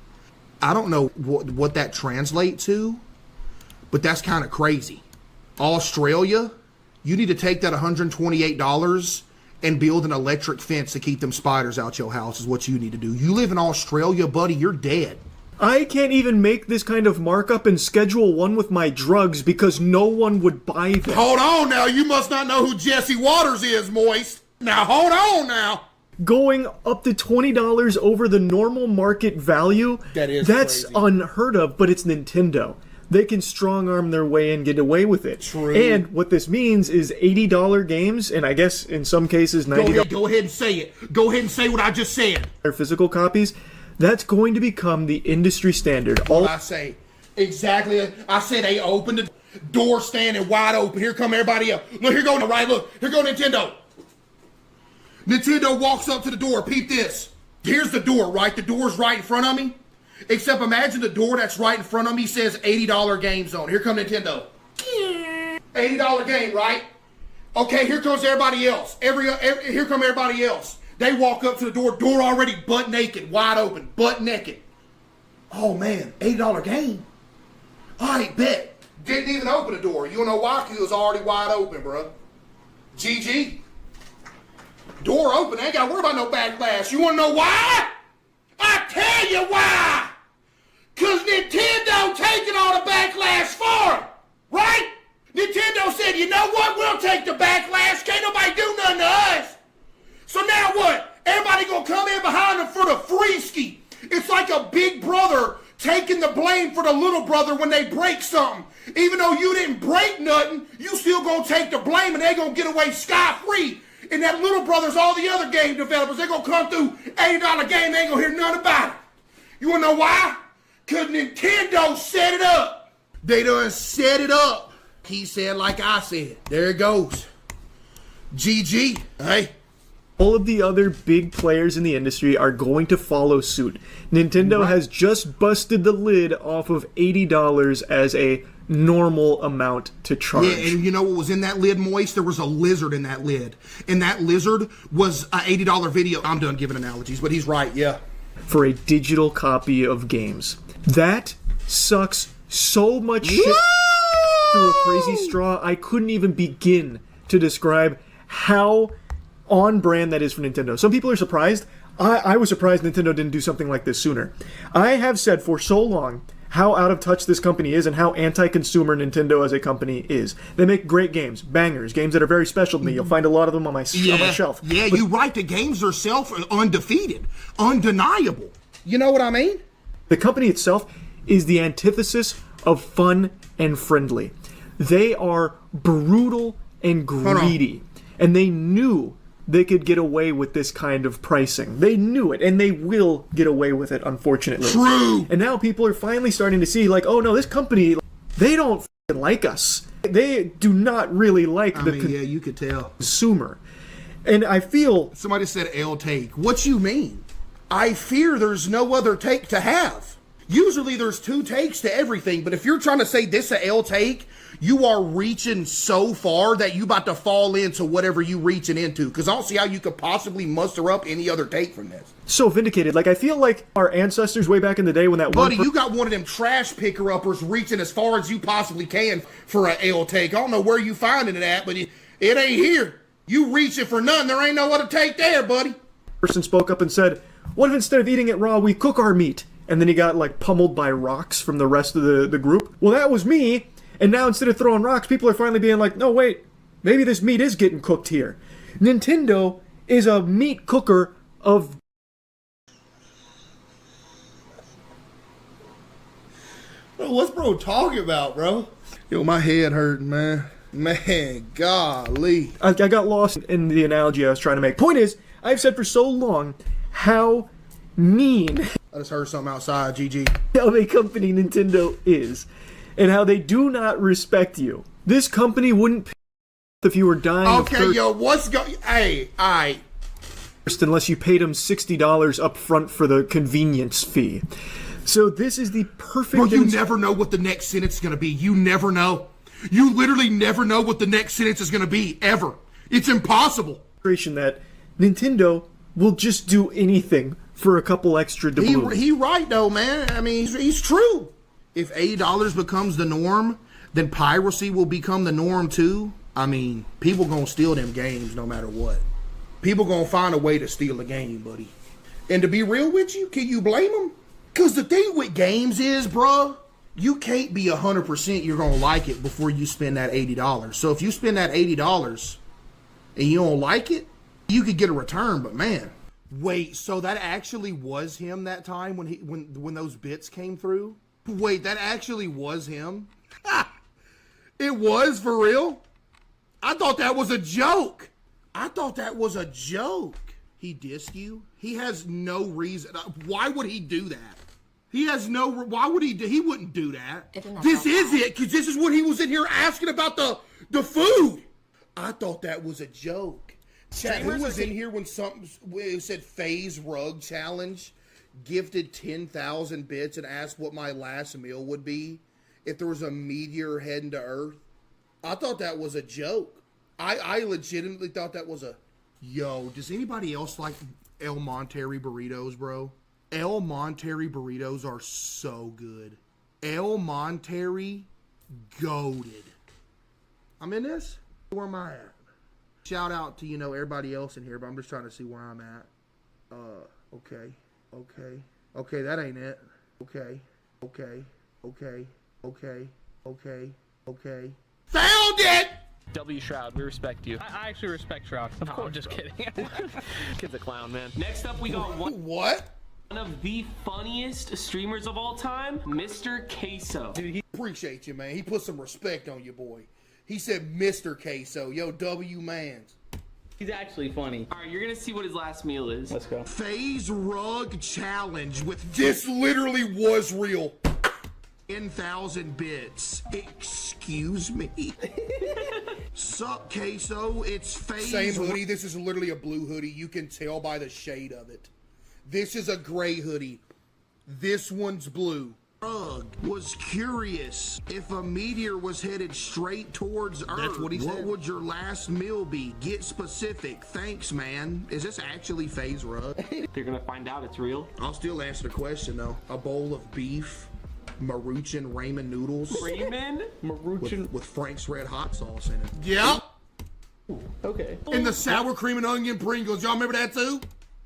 I don't know what that translates to, but that's kind of crazy. Australia, you need to take that $128 and build an electric fence to keep them spiders out your house is what you need to do. You live in Australia, buddy, you're dead. I can't even make this kind of markup and schedule one with my drugs because no one would buy them. Hold on now, you must not know who Jesse Waters is, Moist. Now hold on now. Going up to $20 over the normal market value, that's crazy. Unheard of, but it's Nintendo. They can strong-arm their way and get away with it. True. And what this means is $80 games, and I guess in some cases $90. Go ahead and say it. Go ahead and say what I just said. Physical copies, that's going to become the industry standard. What I say? Exactly. I said they opened the door standing wide open. Here come everybody else. Look, here go the right. Look, here go Nintendo. Nintendo walks up to the door. Peep this. Here's the door, right? The door's right in front of me. Except imagine the door that's right in front of me says $80 game zone. Here come Nintendo. $80 game, right? Okay, here comes everybody else. Here come everybody else. They walk up to the door already butt naked, wide open, butt naked. Oh man, $80 game. All right, bet. Didn't even open the door. You don't know why? Because it was already wide open, bro. GG. Door open. I ain't got to worry about no backlash. You want to know why? I tell you why! Cause Nintendo taking all the backlash for them, right? Nintendo said, you know what? We'll take the backlash. Can't nobody do nothing to us. So now what? Everybody gonna come in behind them for the free ski. It's like a big brother taking the blame for the little brother when they break something. Even though you didn't break nothing, you still gonna take the blame and they gonna get away scot-free. And that little brother's all the other game developers. They're going to come through $80 game. They ain't going to hear nothing about it. You want to know why? Because Nintendo set it up. They done set it up. He said like I said. There it goes. GG. Hey. All of the other big players in the industry are going to follow suit. Nintendo has just busted the lid off of $80 as a normal amount to charge. Yeah, and you know what was in that lid, Moist? There was a lizard in that lid. And that lizard was an $80 video. I'm done giving analogies, but he's right, yeah. For a digital copy of games. That sucks so much shit. through a crazy straw. I couldn't even begin to describe how on brand that is for Nintendo. Some people are surprised. I was surprised Nintendo didn't do something like this sooner. I have said for so long how out of touch this company is and how anti-consumer Nintendo as a company is. They make great games, bangers, games that are very special to me. You'll find a lot of them on my shelf. Yeah, you're right. The games themselves are undefeated, undeniable. You know what I mean? The company itself is the antithesis of fun and friendly. They are brutal and greedy, and they knew they could get away with this kind of pricing. They knew it, and they will get away with it, unfortunately. True! And now people are finally starting to see, like, oh no, this company, they don't f***ing like us. They do not really like you could tell. Consumer. And I feel... Somebody said L take. What you mean? I fear there's no other take to have. Usually there's two takes to everything, but if you're trying to say this a L take, you are reaching so far that you about to fall into whatever you reaching into, because I don't see how you could possibly muster up any other take from this. So vindicated. Like, I feel like our ancestors way back in the day when that Buddy, you got one of them trash picker-uppers reaching as far as you possibly can for a L take. I don't know where you finding it at, but it ain't here. You reaching for none. There ain't no other take there, buddy. Person spoke up and said, what if instead of eating it raw, we cook our meat? And then he got, like, pummeled by rocks from the rest of the group. Well, that was me. And now instead of throwing rocks, people are finally being like, no, wait, maybe this meat is getting cooked here. Nintendo is a meat cooker of... Bro, what's bro talking about, bro? Yo, my head hurting, man. Man, golly. I got lost in the analogy I was trying to make. Point is, I've said for so long how mean... I just heard something outside, GG. How a company Nintendo is. And how they do not respect you. This company wouldn't pay if you were dying of thirst. Okay, yo, what's going... Hey, alright. Unless you paid them $60 up front for the convenience fee. So this is the perfect... Bro, you never know what the next sentence is going to be. You never know. You literally never know what the next sentence is going to be, ever. It's impossible. That Nintendo will just do anything for a couple extra doubloons. He right, though, man. I mean, he's true. If $80 becomes the norm, then piracy will become the norm too. I mean, people gonna steal them games no matter what. People gonna find a way to steal a game, buddy. And to be real with you, can you blame them? Because the thing with games is, bruh, you can't be 100% you're gonna like it before you spend that $80. So if you spend that $80 and you don't like it, you could get a return, but man. Wait, so that actually was him that time when those bits came through? Wait, that actually was him? It was for real? I thought that was a joke. He dissed you? He has no reason. Why would he do that? Why would he wouldn't do that. This is it, because this is what he was in here asking about the food. I thought that was a joke. Chat, who was in here when it said FaZe Rug Challenge? Gifted 10,000 bits and asked what my last meal would be if there was a meteor heading to Earth. I thought that was a joke. I legitimately thought that was a... Yo, does anybody else like El Monterey burritos, bro? El Monterey burritos are so good. El Monterey goated. I'm in this? Where am I at? Shout out to, everybody else in here, but I'm just trying to see where I'm at. Okay, that ain't it. Okay. Found it! W Shroud, we respect you. I actually respect Shroud. Of course, I'm just kidding. Kid's a clown, man. Next up, we got one of the funniest streamers of all time, Mr. CaseOh. Dude, appreciate you, man. He put some respect on you, boy. He said Mr. CaseOh. Yo, W mans. He's actually funny. All right, you're gonna see what his last meal is. Let's go. FaZe Rug Challenge with this literally was real. 10,000 bits. Excuse me. Sup, CaseOh? It's FaZe. Same hoodie. This is literally a blue hoodie. You can tell by the shade of it. This is a gray hoodie. This one's blue. Rug was curious if a meteor was headed straight towards Earth. That's what he said. What would your last meal be? Get specific. Thanks, man. Is this actually FaZe Rug? They're gonna find out it's real. I'll still answer the question though. A bowl of beef Maruchan ramen noodles. Ramen? Maruchan. With Frank's Red Hot sauce in it. Yep. Okay. And the sour cream and onion Pringles. Y'all remember that too?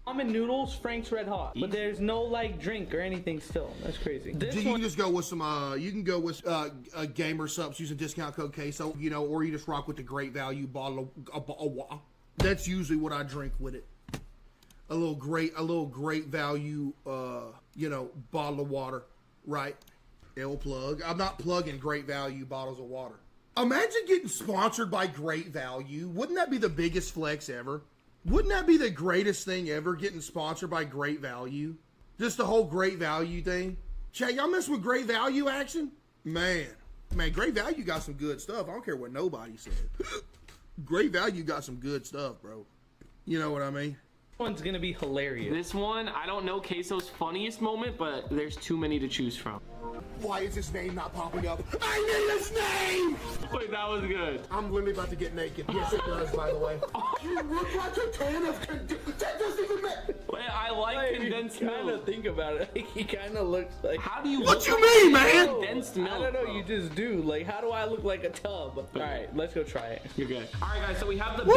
Ramen noodles, Frank's Red Hot. But there's no like drink or anything still. That's crazy. You can just go with some, you can go with Gamer Subs using discount code CaseOh, you know, or you just rock with the Great Value bottle of that's usually what I drink with it. A little great value, you know, bottle of water, right? L plug. I'm not plugging Great Value bottles of water. Imagine getting sponsored by Great Value. Wouldn't that be the biggest flex ever? Wouldn't that be the greatest thing ever, getting sponsored by Great Value? Just the whole Great Value thing. Chat, y'all mess with Great Value action? Man, Great Value got some good stuff. I don't care what nobody said. Great Value got some good stuff, bro. You know what I mean? One's gonna be hilarious. This one, I don't know CaseOh's funniest moment, but there's too many to choose from. Why is his name not popping up? I need his name! Wait, that was good. I'm literally about to get naked. Yes, it does, by the way. You look like a can of that doesn't even matter. Wait, I like condensed milk. Kind of think about it. Like, he kind of looks like. How do you? What you mean, man? Condensed milk. I don't know. You just do. Like, how do I look like a tub? All right, let's go try it. You're good. All right, guys. So we have the. Woo!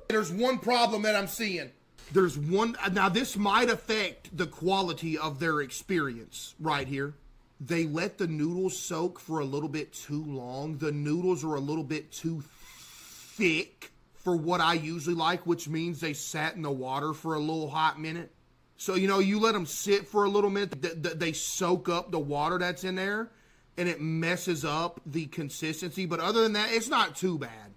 There's one problem that I'm seeing. There's one. Now, this might affect the quality of their experience right here. They let the noodles soak for a little bit too long. The noodles are a little bit too thick for what I usually like, which means they sat in the water for a little hot minute. So, you know, you let them sit for a little minute, they soak up the water that's in there, and it messes up the consistency. But other than that, it's not too bad.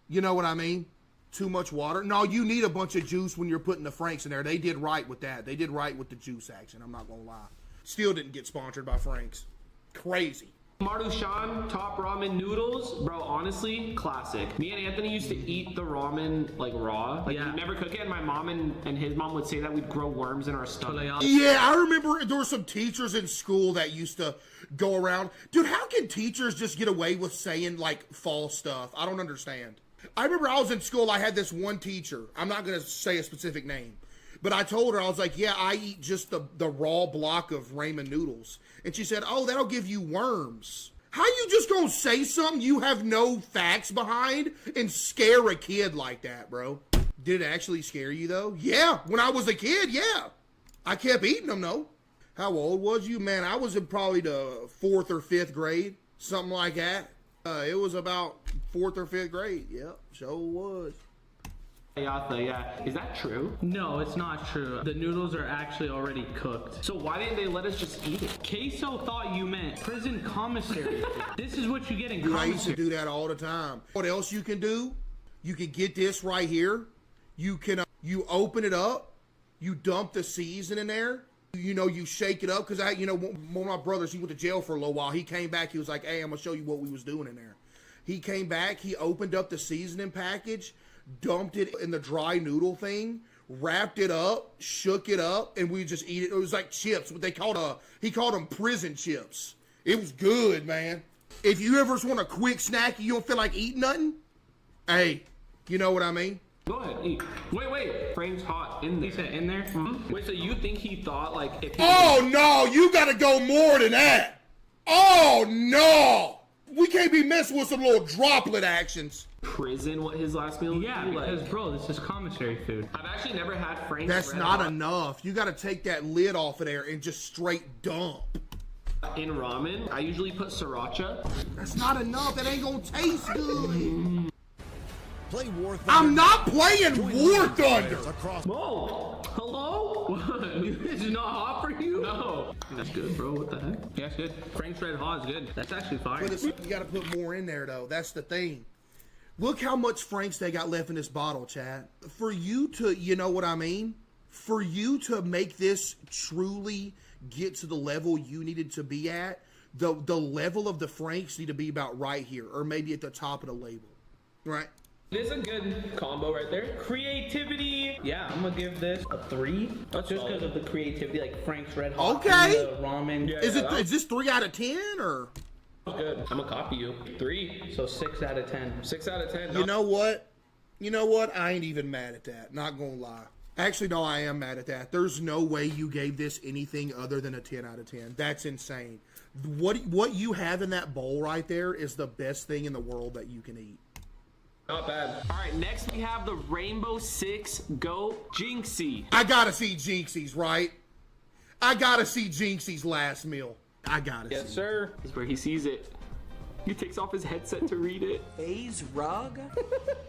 You know what I mean? Too much water. No, you need a bunch of juice when you're putting the Franks in there. They did right with that. They did right with the juice action. I'm not going to lie. Still didn't get sponsored by Frank's. Crazy. Maruchan top ramen noodles, bro. Honestly, classic. Me and Anthony used to eat the ramen like raw. Like, we'd never cook it, and my mom and his mom would say that we'd grow worms in our stomach. Yeah, I remember there were some teachers in school that used to go around. Dude, how can teachers just get away with saying like false stuff? I don't understand. I remember I was in school, I had this one teacher. I'm not going to say a specific name. But I told her, I was like, yeah, I eat just the raw block of ramen noodles. And she said, oh, that'll give you worms. How you just gonna say something you have no facts behind and scare a kid like that, bro? Did it actually scare you, though? Yeah, when I was a kid, yeah. I kept eating them, though. How old was you? Man, I was in probably the 4th or 5th grade, something like that. It was about 4th or 5th grade. Yep, sure was. Yeah. Is that true? No, it's not true. The noodles are actually already cooked. So why didn't they let us just eat it? CaseOh thought you meant prison commissary. This is what you get in Dude, commissary. I used to do that all the time. What else you can do? You can get this right here. You can, you open it up. You dump the season in there. You know, you shake it up. Because one of my brothers, he went to jail for a little while. He came back. He was like, hey, I'm going to show you what we was doing in there. He came back. He opened up the seasoning package, dumped it in the dry noodle thing, wrapped it up, shook it up, and we just eat it. It was like chips. What they called he called them prison chips. It was good, man. If you ever just want a quick snack, you don't feel like eating nothing, hey, you know what I mean? Go ahead, eat. Wait. Frank's hot in there. He said in there? Mm-hmm. Wait, so you think he thought like if he no, you gotta go more than that. Oh no! We can't be messing with some little droplet actions. Prison, what his last meal was? Yeah, because bro, this is commissary food. I've actually never had Frank's. That's Red not Hot enough. You gotta take that lid off of there and just straight dump. in ramen. I usually put sriracha. That's not enough. That ain't gonna taste good. Play War Thunder. I'm not playing War Thunder. Whoa! Hello? What? This is not hot for you? No. That's good, bro. What the heck? Yeah, it's good. Frank's Red Hot is good. That's actually fire. But you gotta put more in there, though. That's the thing. Look how much Frank's they got left in this bottle, Chad. For you to, you know what I mean? For you to make this truly get to the level you needed to be at, the level of the Franks need to be about right here, or maybe at the top of the label, right? This is a good combo right there. Creativity. Yeah, I'm gonna give this a 3. That's just because of the creativity, like Frank's Red Hot. Okay. The ramen. Yeah, is this 3 out of 10 or? Good. I'm gonna copy you. 3. So 6 out of 10. 6 out of 10. You know what? I ain't even mad at that. Not gonna lie. Actually, no, I am mad at that. There's no way you gave this anything other than a 10 out of 10. That's insane. What you have in that bowl right there is the best thing in the world that you can eat. Not bad. All right, next we have the Rainbow Six Go Jinxie. I gotta see Jinxie's, right? I gotta see Jinxie's last meal. I gotta see. Yes, sir. This is where he sees it. He takes off his headset to read it. FaZe Rug?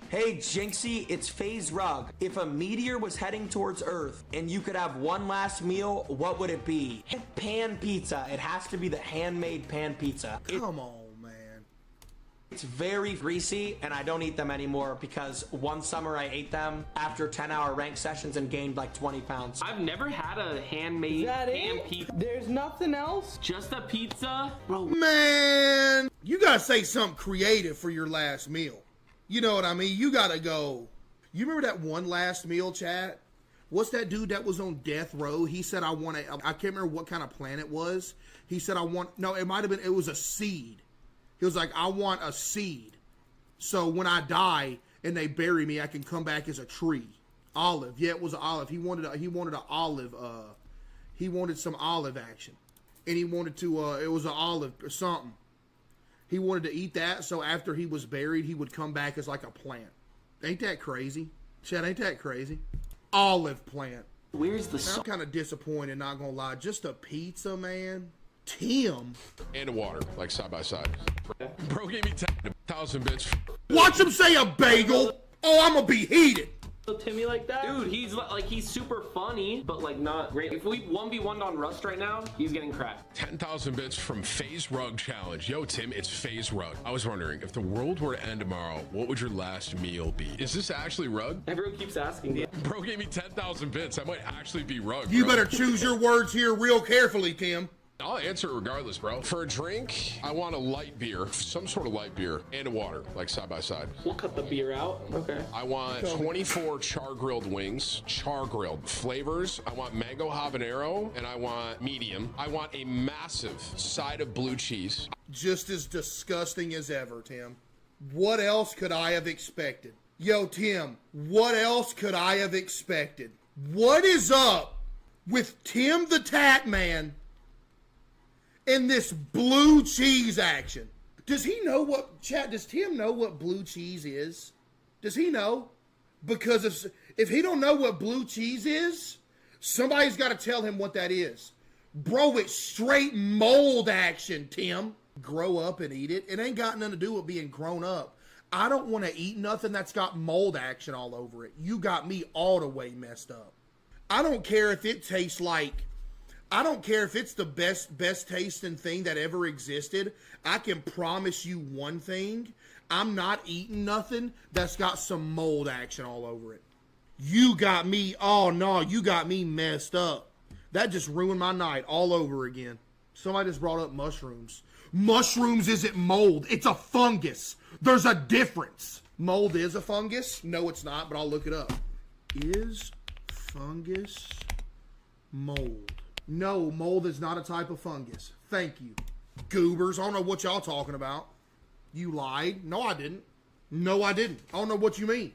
Hey, Jinxie, it's FaZe Rug. If a meteor was heading towards Earth and you could have one last meal, what would it be? Pan pizza. It has to be the handmade pan pizza. Come on, man. It's very greasy, and I don't eat them anymore because one summer I ate them after 10-hour rank sessions and gained like 20 pounds. I've never had a handmade pan pizza. There's nothing else? Just a pizza? Bro, Man, you gotta say something creative for your last meal. You know what I mean? You gotta go. You remember that one last meal, chat? What's that dude that was on death row? He said, I can't remember what kind of plant it was. He said, no, it might have been, it was a seed. He was like, I want a seed. So when I die and they bury me, I can come back as a tree. Olive. Yeah, it was an olive. He wanted an olive. He wanted some olive action. And he wanted to, it was an olive or something. He wanted to eat that, so after he was buried, he would come back as like a plant. Ain't that crazy? Chad, ain't that crazy? Olive plant. Where's the I'm kind of disappointed, not gonna lie. Just a pizza, man. Tim. And water, like side by side. Bro gave me 10,000 bits. Watch him say a bagel. Oh, I'm gonna be heated. Timmy like that? dude, he's super funny, but like not great. If we 1v1'd on Rust right now, he's getting cracked. 10,000 bits from FaZe Rug Challenge. Yo, Tim, it's FaZe Rug. I was wondering, if the world were to end tomorrow, what would your last meal be? Is this actually Rug? Everyone keeps asking me. Bro gave me 10,000 bits. I might actually be Rug, You bro. better choose your words here real carefully, Tim. I'll answer it regardless, bro. For a drink, I want a light beer, some sort of light beer, and a water, like side by side. We'll cut the beer out. Okay. I want 24 char-grilled wings, char-grilled flavors. I want mango habanero, and I want medium. I want a massive side of blue cheese. Just as disgusting as ever, Tim. What else could I have expected? Yo, Tim, what else could I have expected? What is up with Tim the Tat Man in this blue cheese action? Does he know what, chat, does Tim know what blue cheese is? Does he know? Because if he don't know what blue cheese is, somebody's got to tell him what that is. Bro, it's straight mold action, Tim. Grow up and eat it. It ain't got nothing to do with being grown up. I don't want to eat nothing that's got mold action all over it. You got me all the way messed up. I don't care if it tastes like, I don't care if it's the best tasting thing that ever existed. I can promise you one thing. I'm not eating nothing that's got some mold action all over it. You got me, oh no, you got me messed up. That just ruined my night all over again. Somebody just brought up mushrooms. Mushrooms isn't mold. It's a fungus. There's a difference. Mold is a fungus? No, it's not, but I'll look it up. Is fungus mold? No, mold is not a type of fungus. Thank you. Goobers, I don't know what y'all talking about. You lied. No, I didn't. No, I didn't. I don't know what you mean.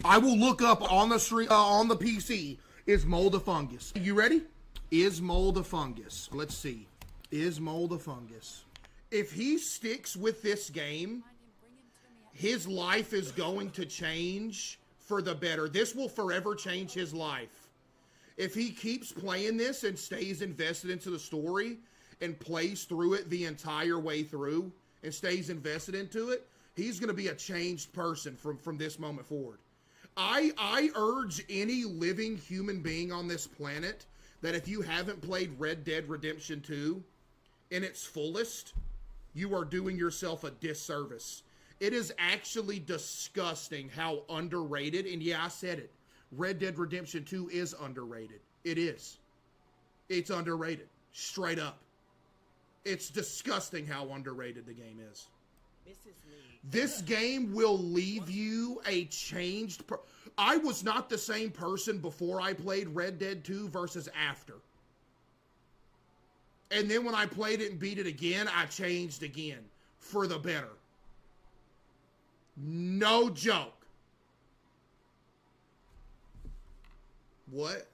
I will look up on the on the PC, is mold a fungus? You ready? Is mold a fungus? Let's see. Is mold a fungus? If he sticks with this game, his life is going to change for the better. This will forever change his life. If he keeps playing this and stays invested into the story and plays through it the entire way through and stays invested into it, he's going to be a changed person from this moment forward. I urge any living human being on this planet that if you haven't played Red Dead Redemption 2 in its fullest, you are doing yourself a disservice. It is actually disgusting how underrated, and yeah, I said it, Red Dead Redemption 2 is underrated. It is. It's underrated. Straight up. It's disgusting how underrated the game is. This game will leave you a changed... I was not the same person before I played Red Dead 2 versus after. And then when I played it and beat it again, I changed again. For the better. No joke. What?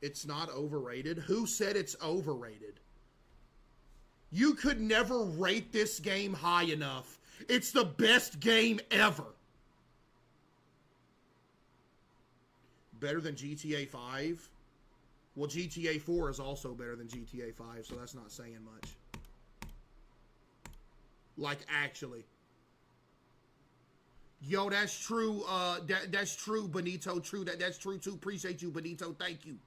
It's not overrated? Who said it's overrated? You could never rate this game high enough. It's the best game ever. Better than GTA 5? Well, GTA 4 is also better than GTA 5, so that's not saying much. Like, actually. Yo, that's true. That's true, Benito. True. That's true, too. Appreciate you, Benito. Thank you.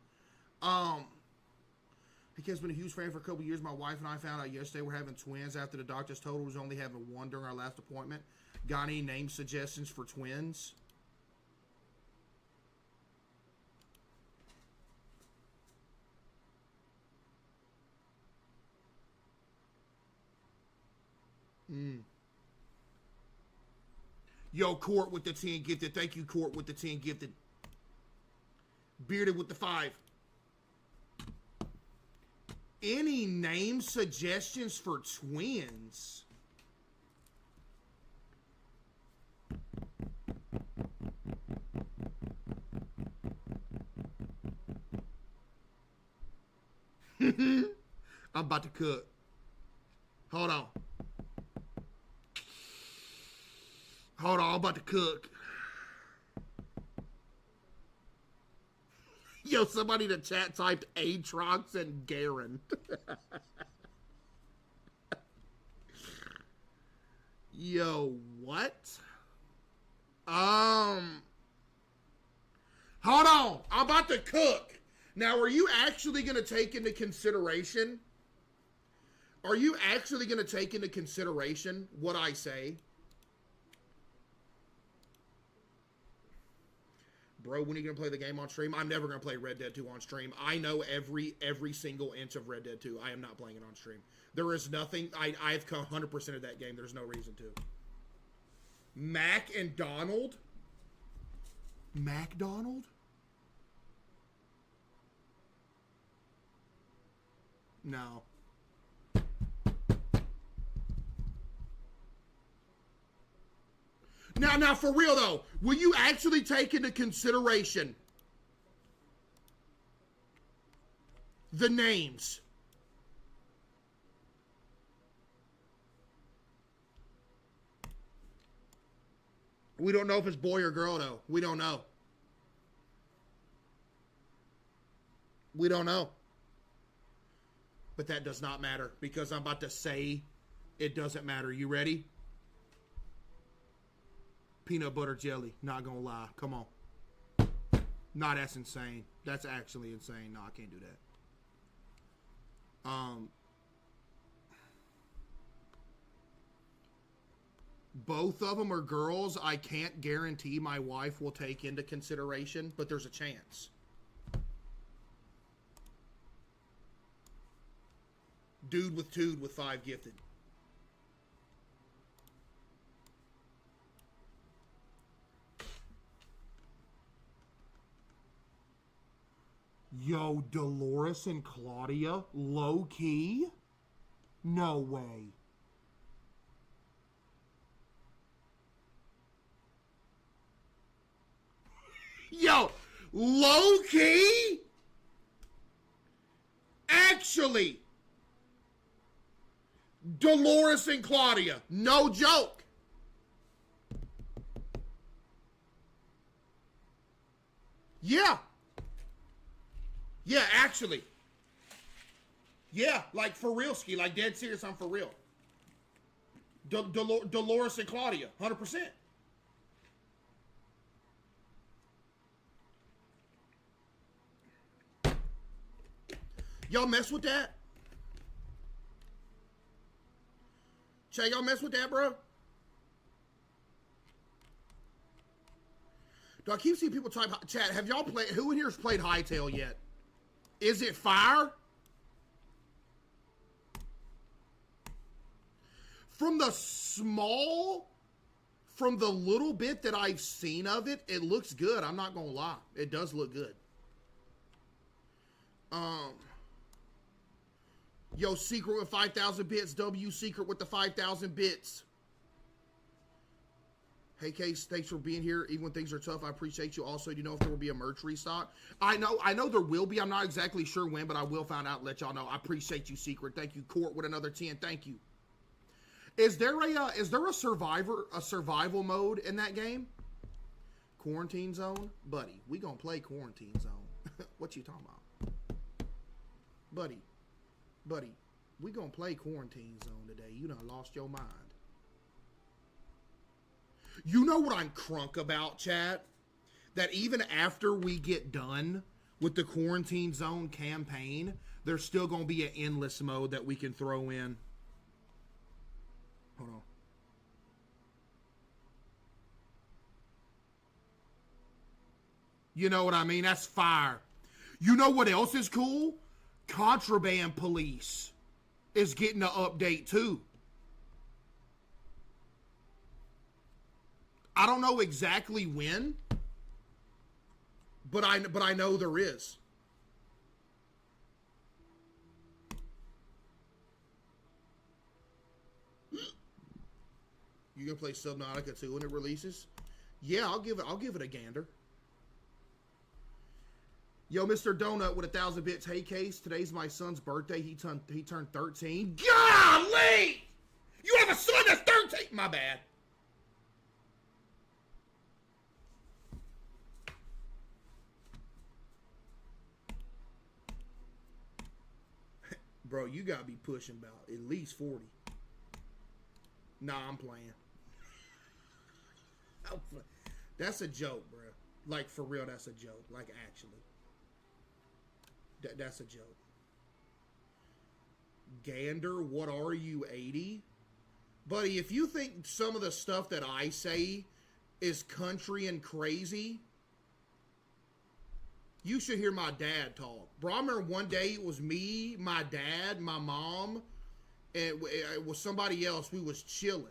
Because been a huge fan for a couple years. My wife and I found out yesterday we're having twins after the doctors told us we was only having one during our last appointment. Got any name suggestions for twins? Yo, Court with the 10 gifted. Thank you, Court with the 10 gifted. Bearded with the 5. Any name suggestions for twins? I'm about to cook. Hold on. Hold on, I'm about to cook. Yo, somebody in the chat typed Aatrox and Garen. Yo, what? Hold on, I'm about to cook. Now, are you actually going to take into consideration? Are you actually going to take into consideration what I say? Bro, when are you going to play the game on stream? I'm never going to play Red Dead 2 on stream. I know every single inch of Red Dead 2. I am not playing it on stream. There is nothing. I've come 100% of that game. There's no reason to. Mac and Donald? MacDonald? No. Now, for real though, will you actually take into consideration the names? We don't know if it's boy or girl though. We don't know. We don't know. But that does not matter because I'm about to say it doesn't matter. You ready? Peanut butter jelly. Not gonna lie. Come on. Nah, that's insane. That's actually insane. No, I can't do that. Both of them are girls. I can't guarantee my wife will take into consideration, but there's a chance. Dude with 5 gifted. Yo, Dolores and Claudia? Low key? No way. Yo, low key? Actually, Dolores and Claudia. No joke. Yeah. Yeah, actually. Yeah, like for real, Ski. Like dead serious, I'm for real. Dolores and Claudia, 100%. Y'all mess with that? Che, y'all mess with that, bro? Do I keep seeing people type chat? Have y'all played? Who in here has played Hightail yet? Is it fire? From the little bit that I've seen of it, it looks good. I'm not gonna lie. It does look good. Yo, Secret with 5,000 bits. W Secret with the 5,000 bits. Hey, Case, thanks for being here. Even when things are tough, I appreciate you. Also, do you know if there will be a merch restock? I know there will be. I'm not exactly sure when, but I will find out and let y'all know. I appreciate you, Secret. Thank you, Court, with another 10. Thank you. Is there a survival mode in that game? Quarantine Zone? Buddy, we gonna play Quarantine Zone. What you talking about? Buddy, we gonna play Quarantine Zone today. You done lost your mind. You know what I'm crunk about, chat? That even after we get done with the Quarantine Zone campaign, there's still going to be an endless mode that we can throw in. Hold on. You know what I mean? That's fire. You know what else is cool? Contraband Police is getting an update too. I don't know exactly when, but I know there is. You gonna play Subnautica 2 when it releases? Yeah, I'll give it a gander. Yo, Mr. Donut with 1,000 bits. Hey, Case, today's my son's birthday. He turned 13. Golly! You have a son that's 13? My bad. Bro, you gotta be pushing about at least 40. Nah, I'm playing. That's a joke, bro. Like, for real, that's a joke. Like, actually. That's a joke. Gander, what are you, 80? Buddy, if you think some of the stuff that I say is country and crazy, you should hear my dad talk. Bro, I remember one day it was me, my dad, my mom, and it was somebody else. We was chilling.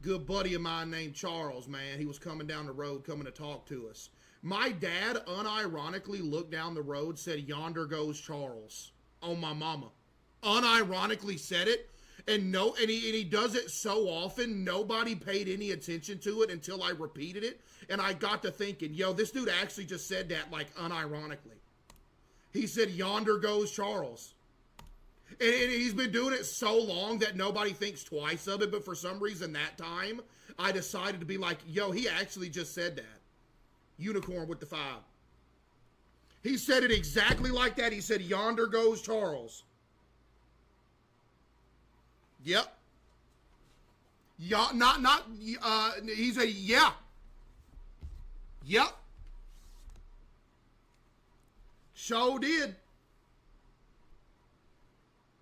Good buddy of mine named Charles, man. He was coming down the road, coming to talk to us. My dad unironically looked down the road, said, "Yonder goes Charles." On my mama. Unironically said it. And he does it so often, nobody paid any attention to it until I repeated it. And I got to thinking, yo, this dude actually just said that, like, unironically. He said, "Yonder goes Charles." And he's been doing it so long that nobody thinks twice of it. But for some reason that time, I decided to be like, yo, he actually just said that. Unicorn with the 5. He said it exactly like that. He said, "Yonder goes Charles." Yep. Yeah, he's a, yeah. Yep. Sure did.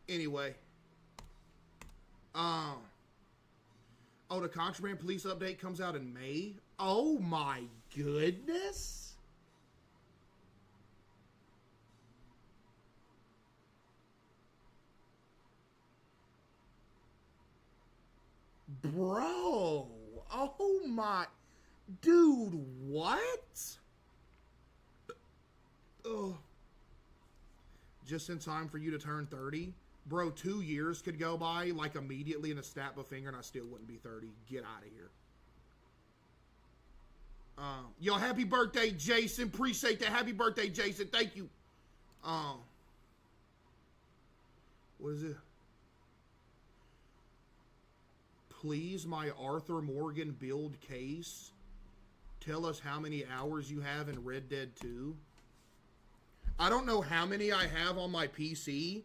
Anyway. Oh, the Contraband Police update comes out in May? Oh my goodness. Bro. Oh my. Dude, what? Oh. Just in time for you to turn 30? Bro, 2 years could go by, like, immediately in a snap of a finger, and I still wouldn't be 30. Get out of here. Yo, happy birthday, Jason. Appreciate that. Happy birthday, Jason. Thank you. What is it? Please, my Arthur Morgan build case. Tell us how many hours you have in Red Dead 2. I don't know how many I have on my PC,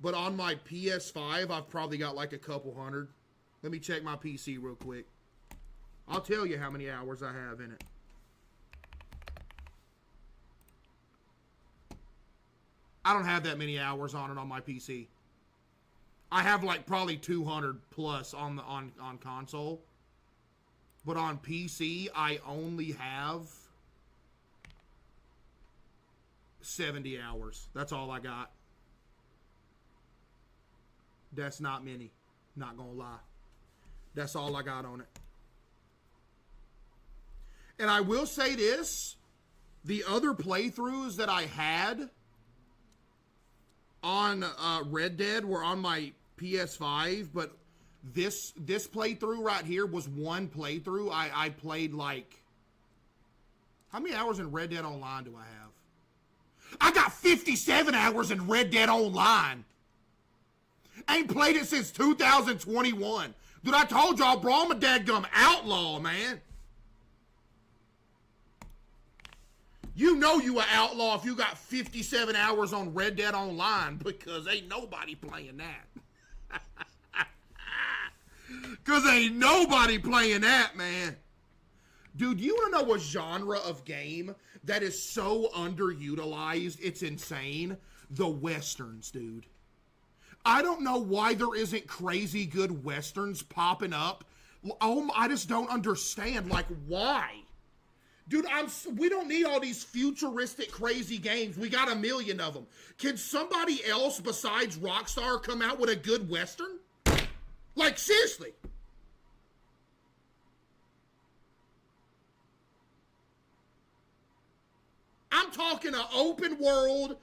but on my PS5, I've probably got like a couple hundred. Let me check my PC real quick. I'll tell you how many hours I have in it. I don't have that many hours on it on my PC. I have like probably 200 plus on console. But on PC, I only have 70 hours. That's all I got. That's not many. Not gonna lie. That's all I got on it. And I will say this. The other playthroughs that I had on Red Dead were on my PS5, but This playthrough right here was one playthrough. I played like... How many hours in Red Dead Online do I have? I got 57 hours in Red Dead Online. Ain't played it since 2021. Dude, I told y'all, bro, I'm a dadgum outlaw, man. You know you an outlaw if you got 57 hours on Red Dead Online, because ain't nobody playing that. Because ain't nobody playing that, man. Dude, you want to know a genre of game that is so underutilized, it's insane? The Westerns, dude. I don't know why there isn't crazy good Westerns popping up. Oh, I just don't understand. Like, why? Dude, we don't need all these futuristic crazy games. We got a million of them. Can somebody else besides Rockstar come out with a good Western? Like, seriously. I'm talking an open world,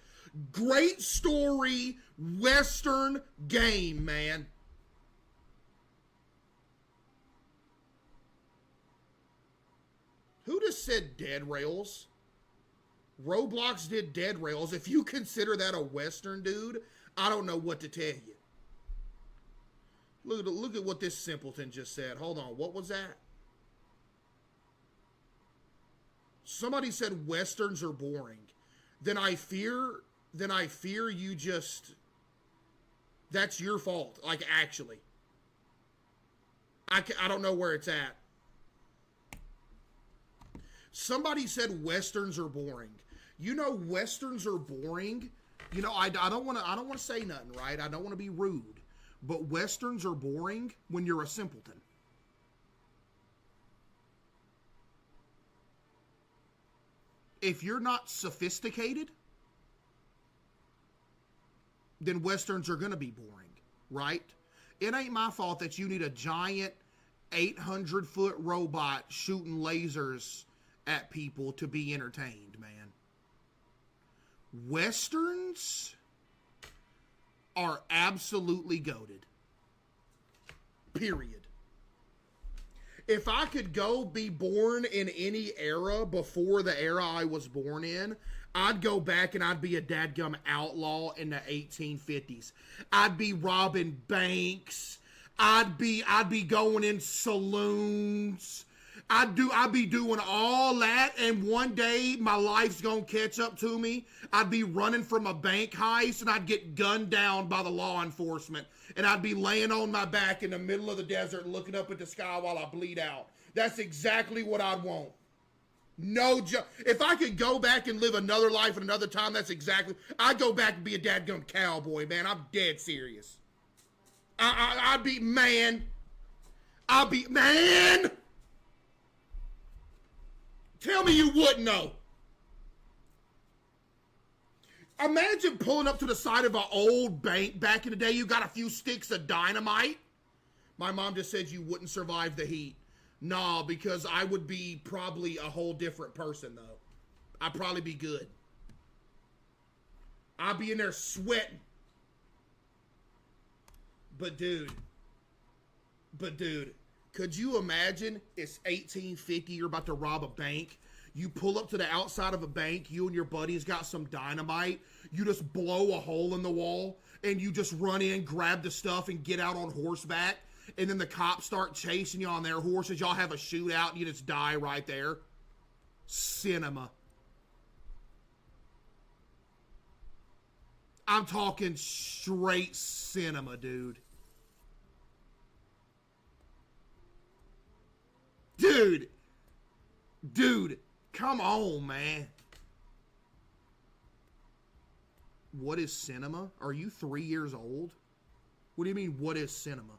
great story, Western game, man. Who just said Dead Rails? Roblox did Dead Rails. If you consider that a Western, dude, I don't know what to tell you. Look at what this simpleton just said. Hold on, what was that? Somebody said Westerns are boring. Then I fear you just... That's your fault. Like, actually. I don't know where it's at. Somebody said Westerns are boring. You know, Westerns are boring. You know, I don't want to say nothing, right? I don't want to be rude. But Westerns are boring when you're a simpleton. If you're not sophisticated, then Westerns are going to be boring, right? It ain't my fault that you need a giant 800-foot robot shooting lasers at people to be entertained, man. Westerns are absolutely goated. Period. If I could go be born in any era before the era I was born in, I'd go back and I'd be a dadgum outlaw in the 1850s. I'd be robbing banks. I'd be going in saloons. I'd be doing all that, and one day my life's gonna catch up to me. I'd be running from a bank heist, and I'd get gunned down by the law enforcement, and I'd be laying on my back in the middle of the desert looking up at the sky while I bleed out. That's exactly what I'd want. No joke. If I could go back and live another life at another time, that's exactly... I'd go back and be a dadgum cowboy, man. I'm dead serious. I'd be... Man. Tell me you wouldn't know. Imagine pulling up to the side of an old bank back in the day. You got a few sticks of dynamite. My mom just said you wouldn't survive the heat. Nah, because I would be probably a whole different person, though. I'd probably be good. I'd be in there sweating. But dude, could you imagine it's 1850, you're about to rob a bank, you pull up to the outside of a bank, you and your buddies got some dynamite, you just blow a hole in the wall, and you just run in, grab the stuff, and get out on horseback, and then the cops start chasing you on their horses, y'all have a shootout, and you just die right there. Cinema. I'm talking straight cinema, dude. Dude, come on, man. What is cinema? Are you 3 years old? What do you mean, what is cinema?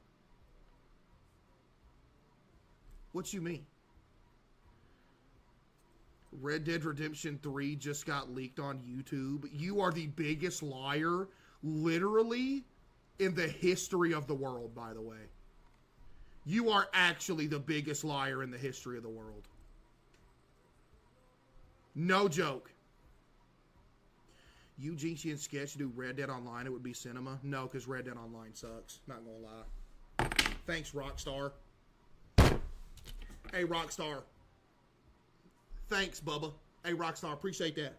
What you mean? Red Dead Redemption 3 just got leaked on YouTube. You are the biggest liar, literally, in the history of the world, by the way. You are actually the biggest liar in the history of the world. No joke. You, Jinxie, and Sketch do Red Dead Online, it would be cinema? No, because Red Dead Online sucks. Not gonna lie. Thanks, Rockstar. Hey, Rockstar. Thanks, Bubba. Hey, Rockstar, appreciate that.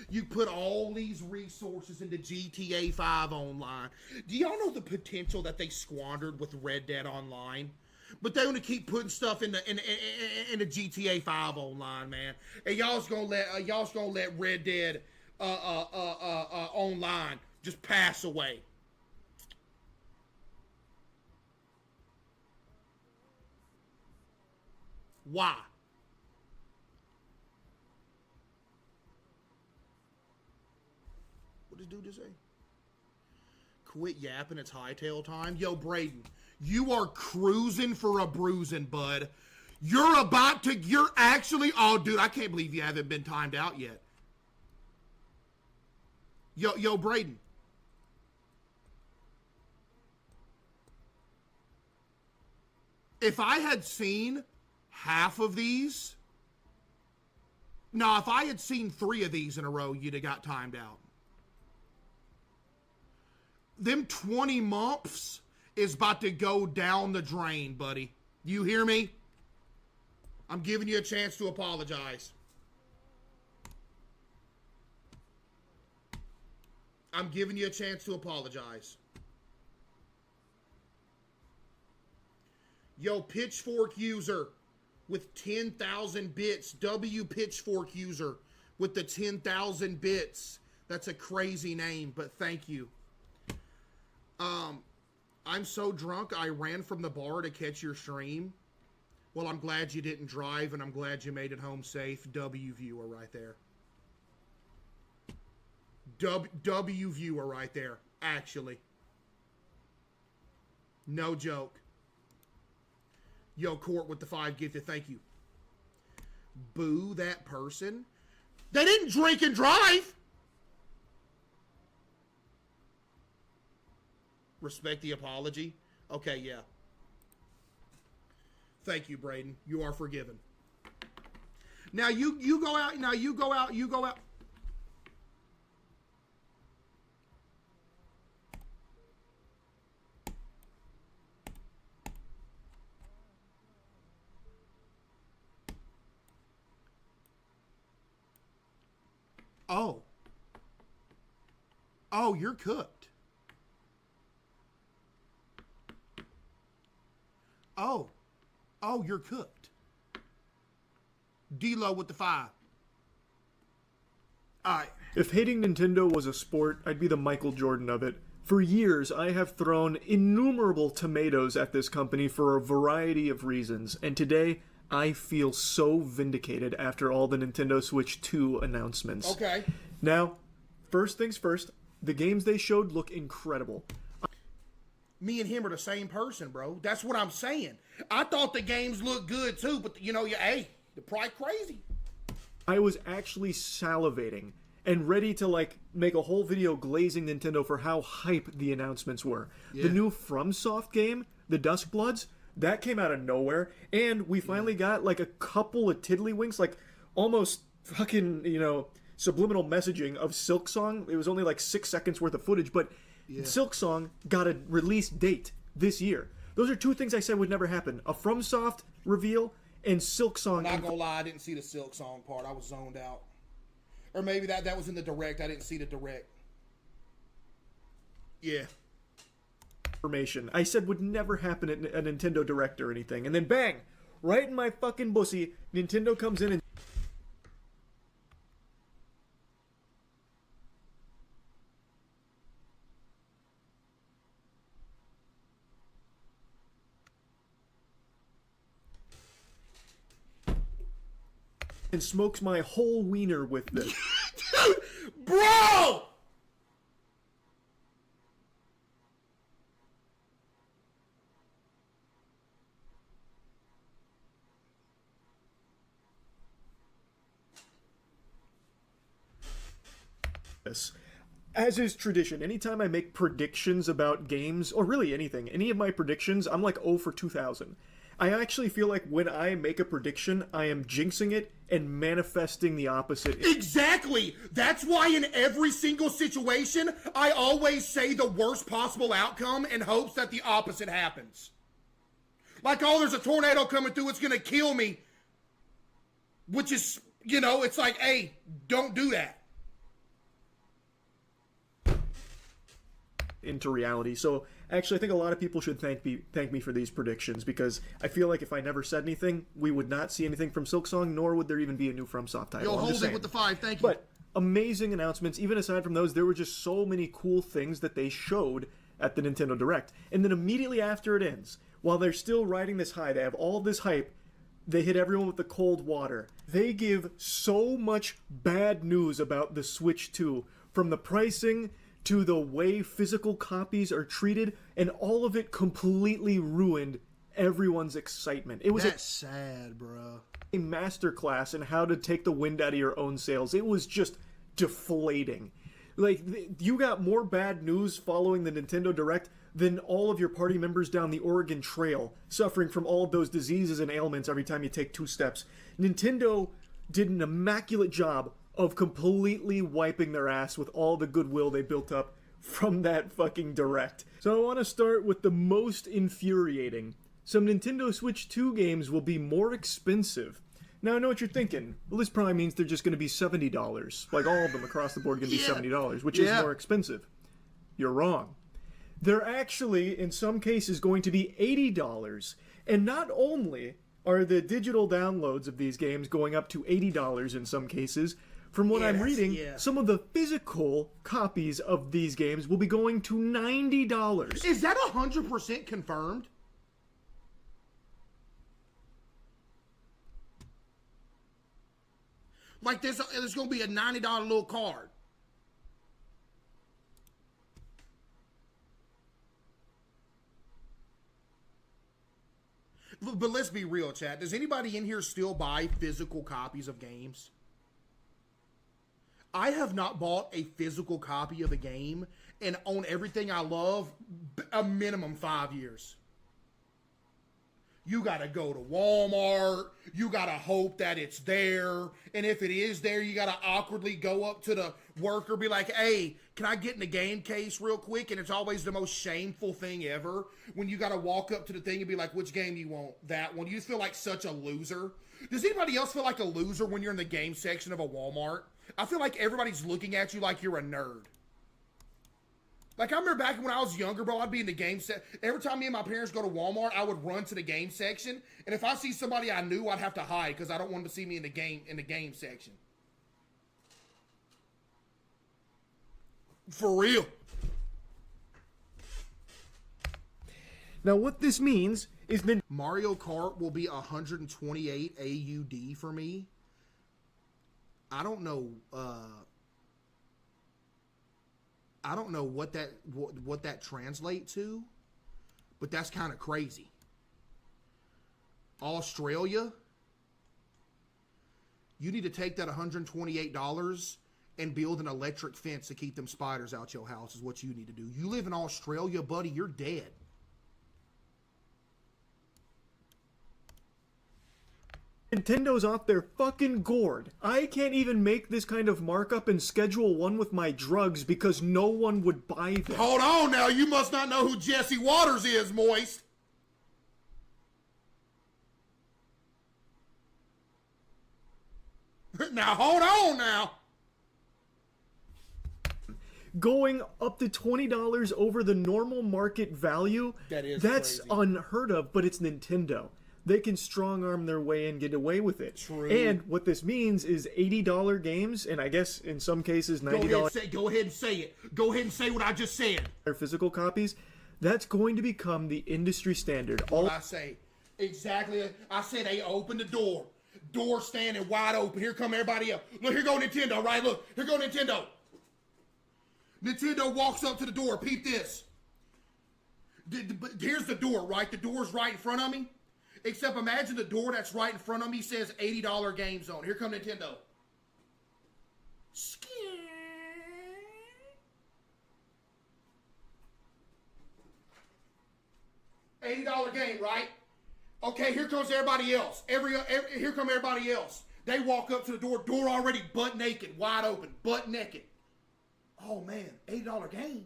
You put all these resources into GTA 5 Online. Do y'all know the potential that they squandered with Red Dead Online? But they're gonna keep putting stuff into GTA 5 Online, man. And y'all's gonna let Red Dead Online just pass away. Why? What does dude just say? Quit yapping, it's hightail time. Yo, Braden, you are cruising for a bruising, bud. You're actually, oh, dude, I can't believe you haven't been timed out yet. Yo, Braden. If I had seen half of these, no, if I had seen 3 of these in a row, you'd have got timed out. Them 20 months is about to go down the drain, buddy. You hear me? I'm giving you a chance to apologize. I'm giving you a chance to apologize. Yo, Pitchfork user with 10,000 bits. W Pitchfork user with the 10,000 bits. That's a crazy name, but thank you. I'm so drunk I ran from the bar to catch your stream. Well, I'm glad you didn't drive, and I'm glad you made it home safe. W viewer right there. W viewer right there, actually. No joke. Yo, Court with the 5 gifted, thank you. Boo that person. They didn't drink and drive. Respect the apology. Okay, yeah. Thank you, Braden. You are forgiven. Now you go out. Now you go out. You go out. Oh. Oh, you're cooked. Oh. Oh, you're cooked. D-Lo with the 5. Alright. If hating Nintendo was a sport, I'd be the Michael Jordan of it. For years, I have thrown innumerable tomatoes at this company for a variety of reasons, and today, I feel so vindicated after all the Nintendo Switch 2 announcements. Okay. Now, first things first, the games they showed look incredible. Me and him are the same person, bro. That's what I'm saying. I thought the games looked good too, but you know, hey, they're probably crazy. I was actually salivating and ready to make a whole video glazing Nintendo for how hype the announcements were. Yeah. The new FromSoft game, the Duskbloods, that came out of nowhere, and we finally got a couple of tiddlywinks, almost fucking, subliminal messaging of Silksong. It was only 6 seconds worth of footage, but Silksong got a release date this year. Those are 2 things I said would never happen. A FromSoft reveal and Silksong. I'm not gonna lie, I didn't see the Silksong part. I was zoned out. Or maybe that was in the direct. I didn't see the direct. Yeah. Information I said would never happen at a Nintendo Direct or anything. And then bang! Right in my fucking bussy, Nintendo comes in and smokes my whole wiener with this. Bro! As is tradition, anytime I make predictions about games, or really anything, any of my predictions, I'm 0 for 2000. I actually feel like when I make a prediction, I am jinxing it and manifesting the opposite. Exactly! That's why in every single situation, I always say the worst possible outcome in hopes that the opposite happens. Like, oh, there's a tornado coming through, it's gonna kill me. Which is, you know, it's like, hey, don't do that. Into reality. So actually I think a lot of people should thank me for these predictions, because I feel like if I never said anything, we would not see anything from Silksong, nor would there even be a new FromSoft title. Yo, hold it with the 5, thank you. But amazing announcements. Even aside from those, there were just so many cool things that they showed at the Nintendo Direct. And then immediately after it ends, while they're still riding this high, they have all this hype, they hit everyone with the cold water. They give so much bad news about the Switch 2, from the pricing to the way physical copies are treated, and all of it completely ruined everyone's excitement. It was sad, bro. A masterclass in how to take the wind out of your own sails. It was just deflating. Like, you got more bad news following the Nintendo Direct than all of your party members down the Oregon Trail, suffering from all of those diseases and ailments every time you take 2 steps. Nintendo did an immaculate job of completely wiping their ass with all the goodwill they built up from that fucking Direct. So I want to start with the most infuriating. Some Nintendo Switch 2 games will be more expensive. Now I know what you're thinking. Well, this probably means they're just going to be $70. Like, all of them across the board are going to be $70, which is more expensive. You're wrong. They're actually, in some cases, going to be $80. And not only are the digital downloads of these games going up to $80 in some cases, from what I'm reading, some of the physical copies of these games will be going to $90. Is that 100% confirmed? Like, there's going to be a $90 little card. But let's be real, chat. Does anybody in here still buy physical copies of games? I have not bought a physical copy of a game and own everything I love a minimum 5 years. You gotta go to Walmart, you gotta hope that it's there, and if it is there, you gotta awkwardly go up to the worker, be like, hey, can I get in the game case real quick? And it's always the most shameful thing ever when you gotta walk up to the thing and be like, which game do you want? That one. You just feel like such a loser. Does anybody else feel like a loser when you're in the game section of a Walmart? I feel like everybody's looking at you like you're a nerd. Like, I remember back when I was younger, bro, I'd be in the game section. Every time me and my parents go to Walmart, I would run to the game section. And if I see somebody I knew, I'd have to hide because I don't want them to see me in the game section. For real. Now, what this means is that Mario Kart will be 128 AUD for me. I don't know what that translates to, but that's kind of crazy. Australia, you need to take that $128 and build an electric fence to keep them spiders out your house is what you need to do. You live in Australia, buddy, you're dead. Nintendo's off their fucking gourd. I can't even make this kind of markup in Schedule 1 with my drugs because no one would buy them. Hold on now, you must not know who Jesse Waters is, Moist. Now, hold on now. Going up to $20 over the normal market value, that's crazy. Unheard of, but it's Nintendo. They can strong-arm their way and get away with it. True. And what this means is $80 games, and I guess in some cases $90. Go ahead and say it. Go ahead and say what I just said. Their physical copies, that's going to become the industry standard. What I say. Exactly. I said they opened the door. Door standing wide open. Here come everybody up. Look, here go Nintendo, right? Look, here go Nintendo. Nintendo walks up to the door. Peep this. Here's the door, right? The door's right in front of me. Except imagine the door that's right in front of me says $80 game zone. Here come Nintendo. $80 game, right? Okay, here comes everybody else. Here come everybody else. They walk up to the door already butt naked, wide open, butt naked. Oh man, $80 game.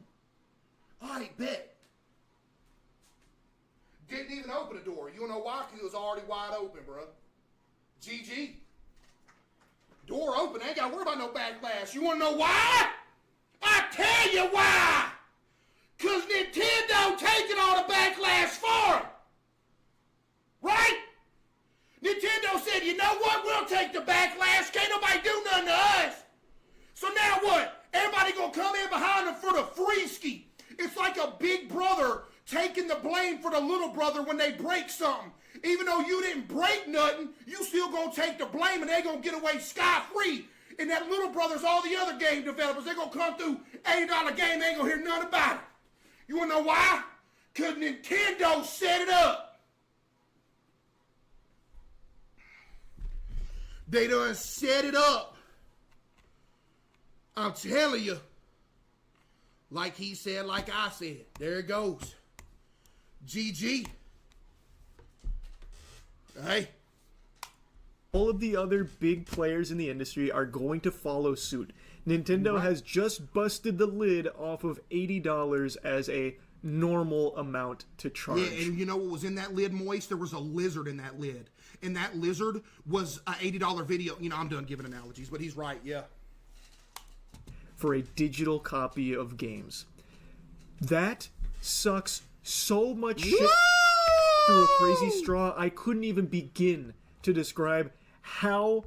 All right, bet. Didn't even open the door. You don't know why? Because it was already wide open, bro. GG. Door open. I ain't got to worry about no backlash. You want to know why? I tell you why. Because Nintendo taking all the backlash for them. Right? Nintendo said, you know what? We'll take the backlash. Can't nobody do nothing to us. So now what? Everybody gonna come in behind them for the free ski. It's like a big brother taking the blame for the little brother when they break something. Even though you didn't break nothing, you still gonna take the blame and they gonna get away scot-free. And that little brother's all the other game developers. They gonna come through $80 game, they ain't gonna hear nothing about it. You wanna know why? Because Nintendo set it up. They done set it up. I'm telling you. Like he said, like I said. There it goes. GG. Hey. All of the other big players in the industry are going to follow suit. Nintendo has just busted the lid off of $80 as a normal amount to charge. Yeah, and you know what was in that lid, Moist? There was a lizard in that lid. And that lizard was an $80 video. You know, I'm done giving analogies, but he's right, yeah. For a digital copy of games. That sucks so much shit through a crazy straw. I couldn't even begin to describe how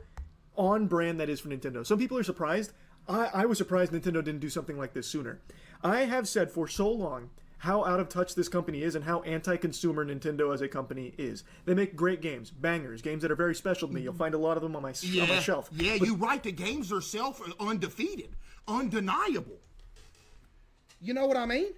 on brand that is for Nintendo. Some people are surprised. I was surprised Nintendo didn't do something like this sooner. I have said for so long how out of touch this company is and how anti-consumer Nintendo as a company is. They make great games, bangers, games that are very special to me. You'll find a lot of them on my shelf. Yeah, you're right. The games themselves are undefeated, undeniable. You know what I mean?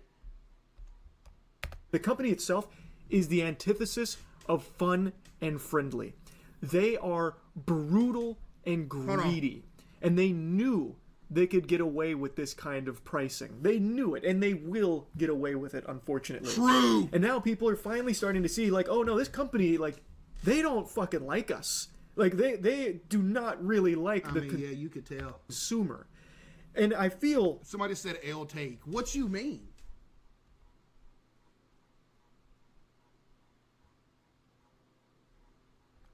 The company itself is the antithesis of fun and friendly. They are brutal and greedy. And they knew they could get away with this kind of pricing. They knew it, and they will get away with it, unfortunately. True! And now people are finally starting to see, like, oh no, this company, like, they don't fucking like us. Like, they do not really like yeah, you could tell. Consumer. And I feel... Somebody said L take. What you mean?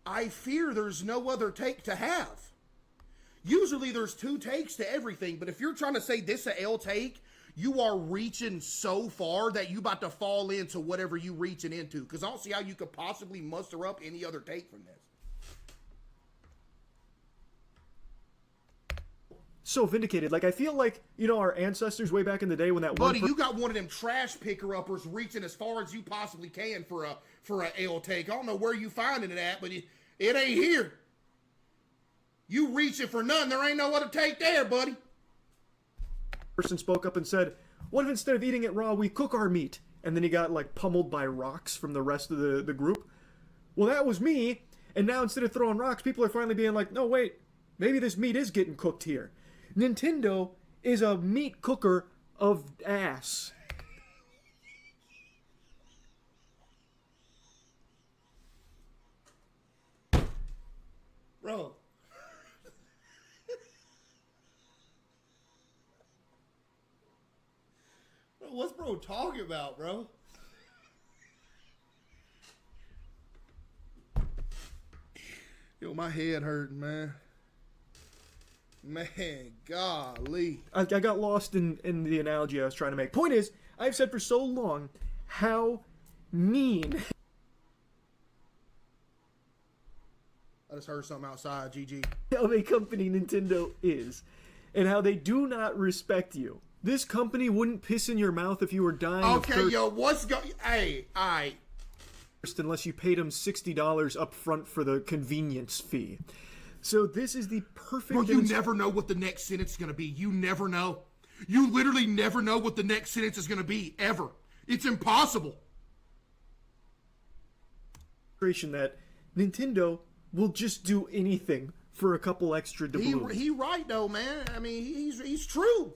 I fear there's no other take to have. Usually there's two takes to everything, but if you're trying to say this a L take, you are reaching so far that you about to fall into whatever you reaching into. Because I don't see how you could possibly muster up any other take from this. So vindicated. Like, I feel like, you know, our ancestors way back in the day when that Buddy, you got one of them trash picker-uppers reaching as far as you possibly can for a L take. I don't know where you finding it at, but it ain't here. You reaching for none. There ain't no other take there, buddy. Person spoke up and said, what if instead of eating it raw, we cook our meat? And then he got, like, pummeled by rocks from the rest of the group. Well, that was me. And now instead of throwing rocks, people are finally being like, no, wait, maybe this meat is getting cooked here. Nintendo is a meat cooker of ass. Bro. Bro, what's bro talking about, bro? Yo, my head hurting, man. Man, golly. I got lost in the analogy I was trying to make. Point is, I've said for so long how mean... I just heard something outside, GG. How a company Nintendo is, and how they do not respect you. This company wouldn't piss in your mouth if you were dying of thirst. Okay, yo, what's going... Hey, alright. Unless you paid them $60 up front for the convenience fee. So this is the perfect... Bro, you never know what the next sentence is going to be. You never know. You literally never know what the next sentence is going to be, ever. It's impossible. That Nintendo will just do anything for a couple extra doubloons. He right, though, man. I mean, he's true.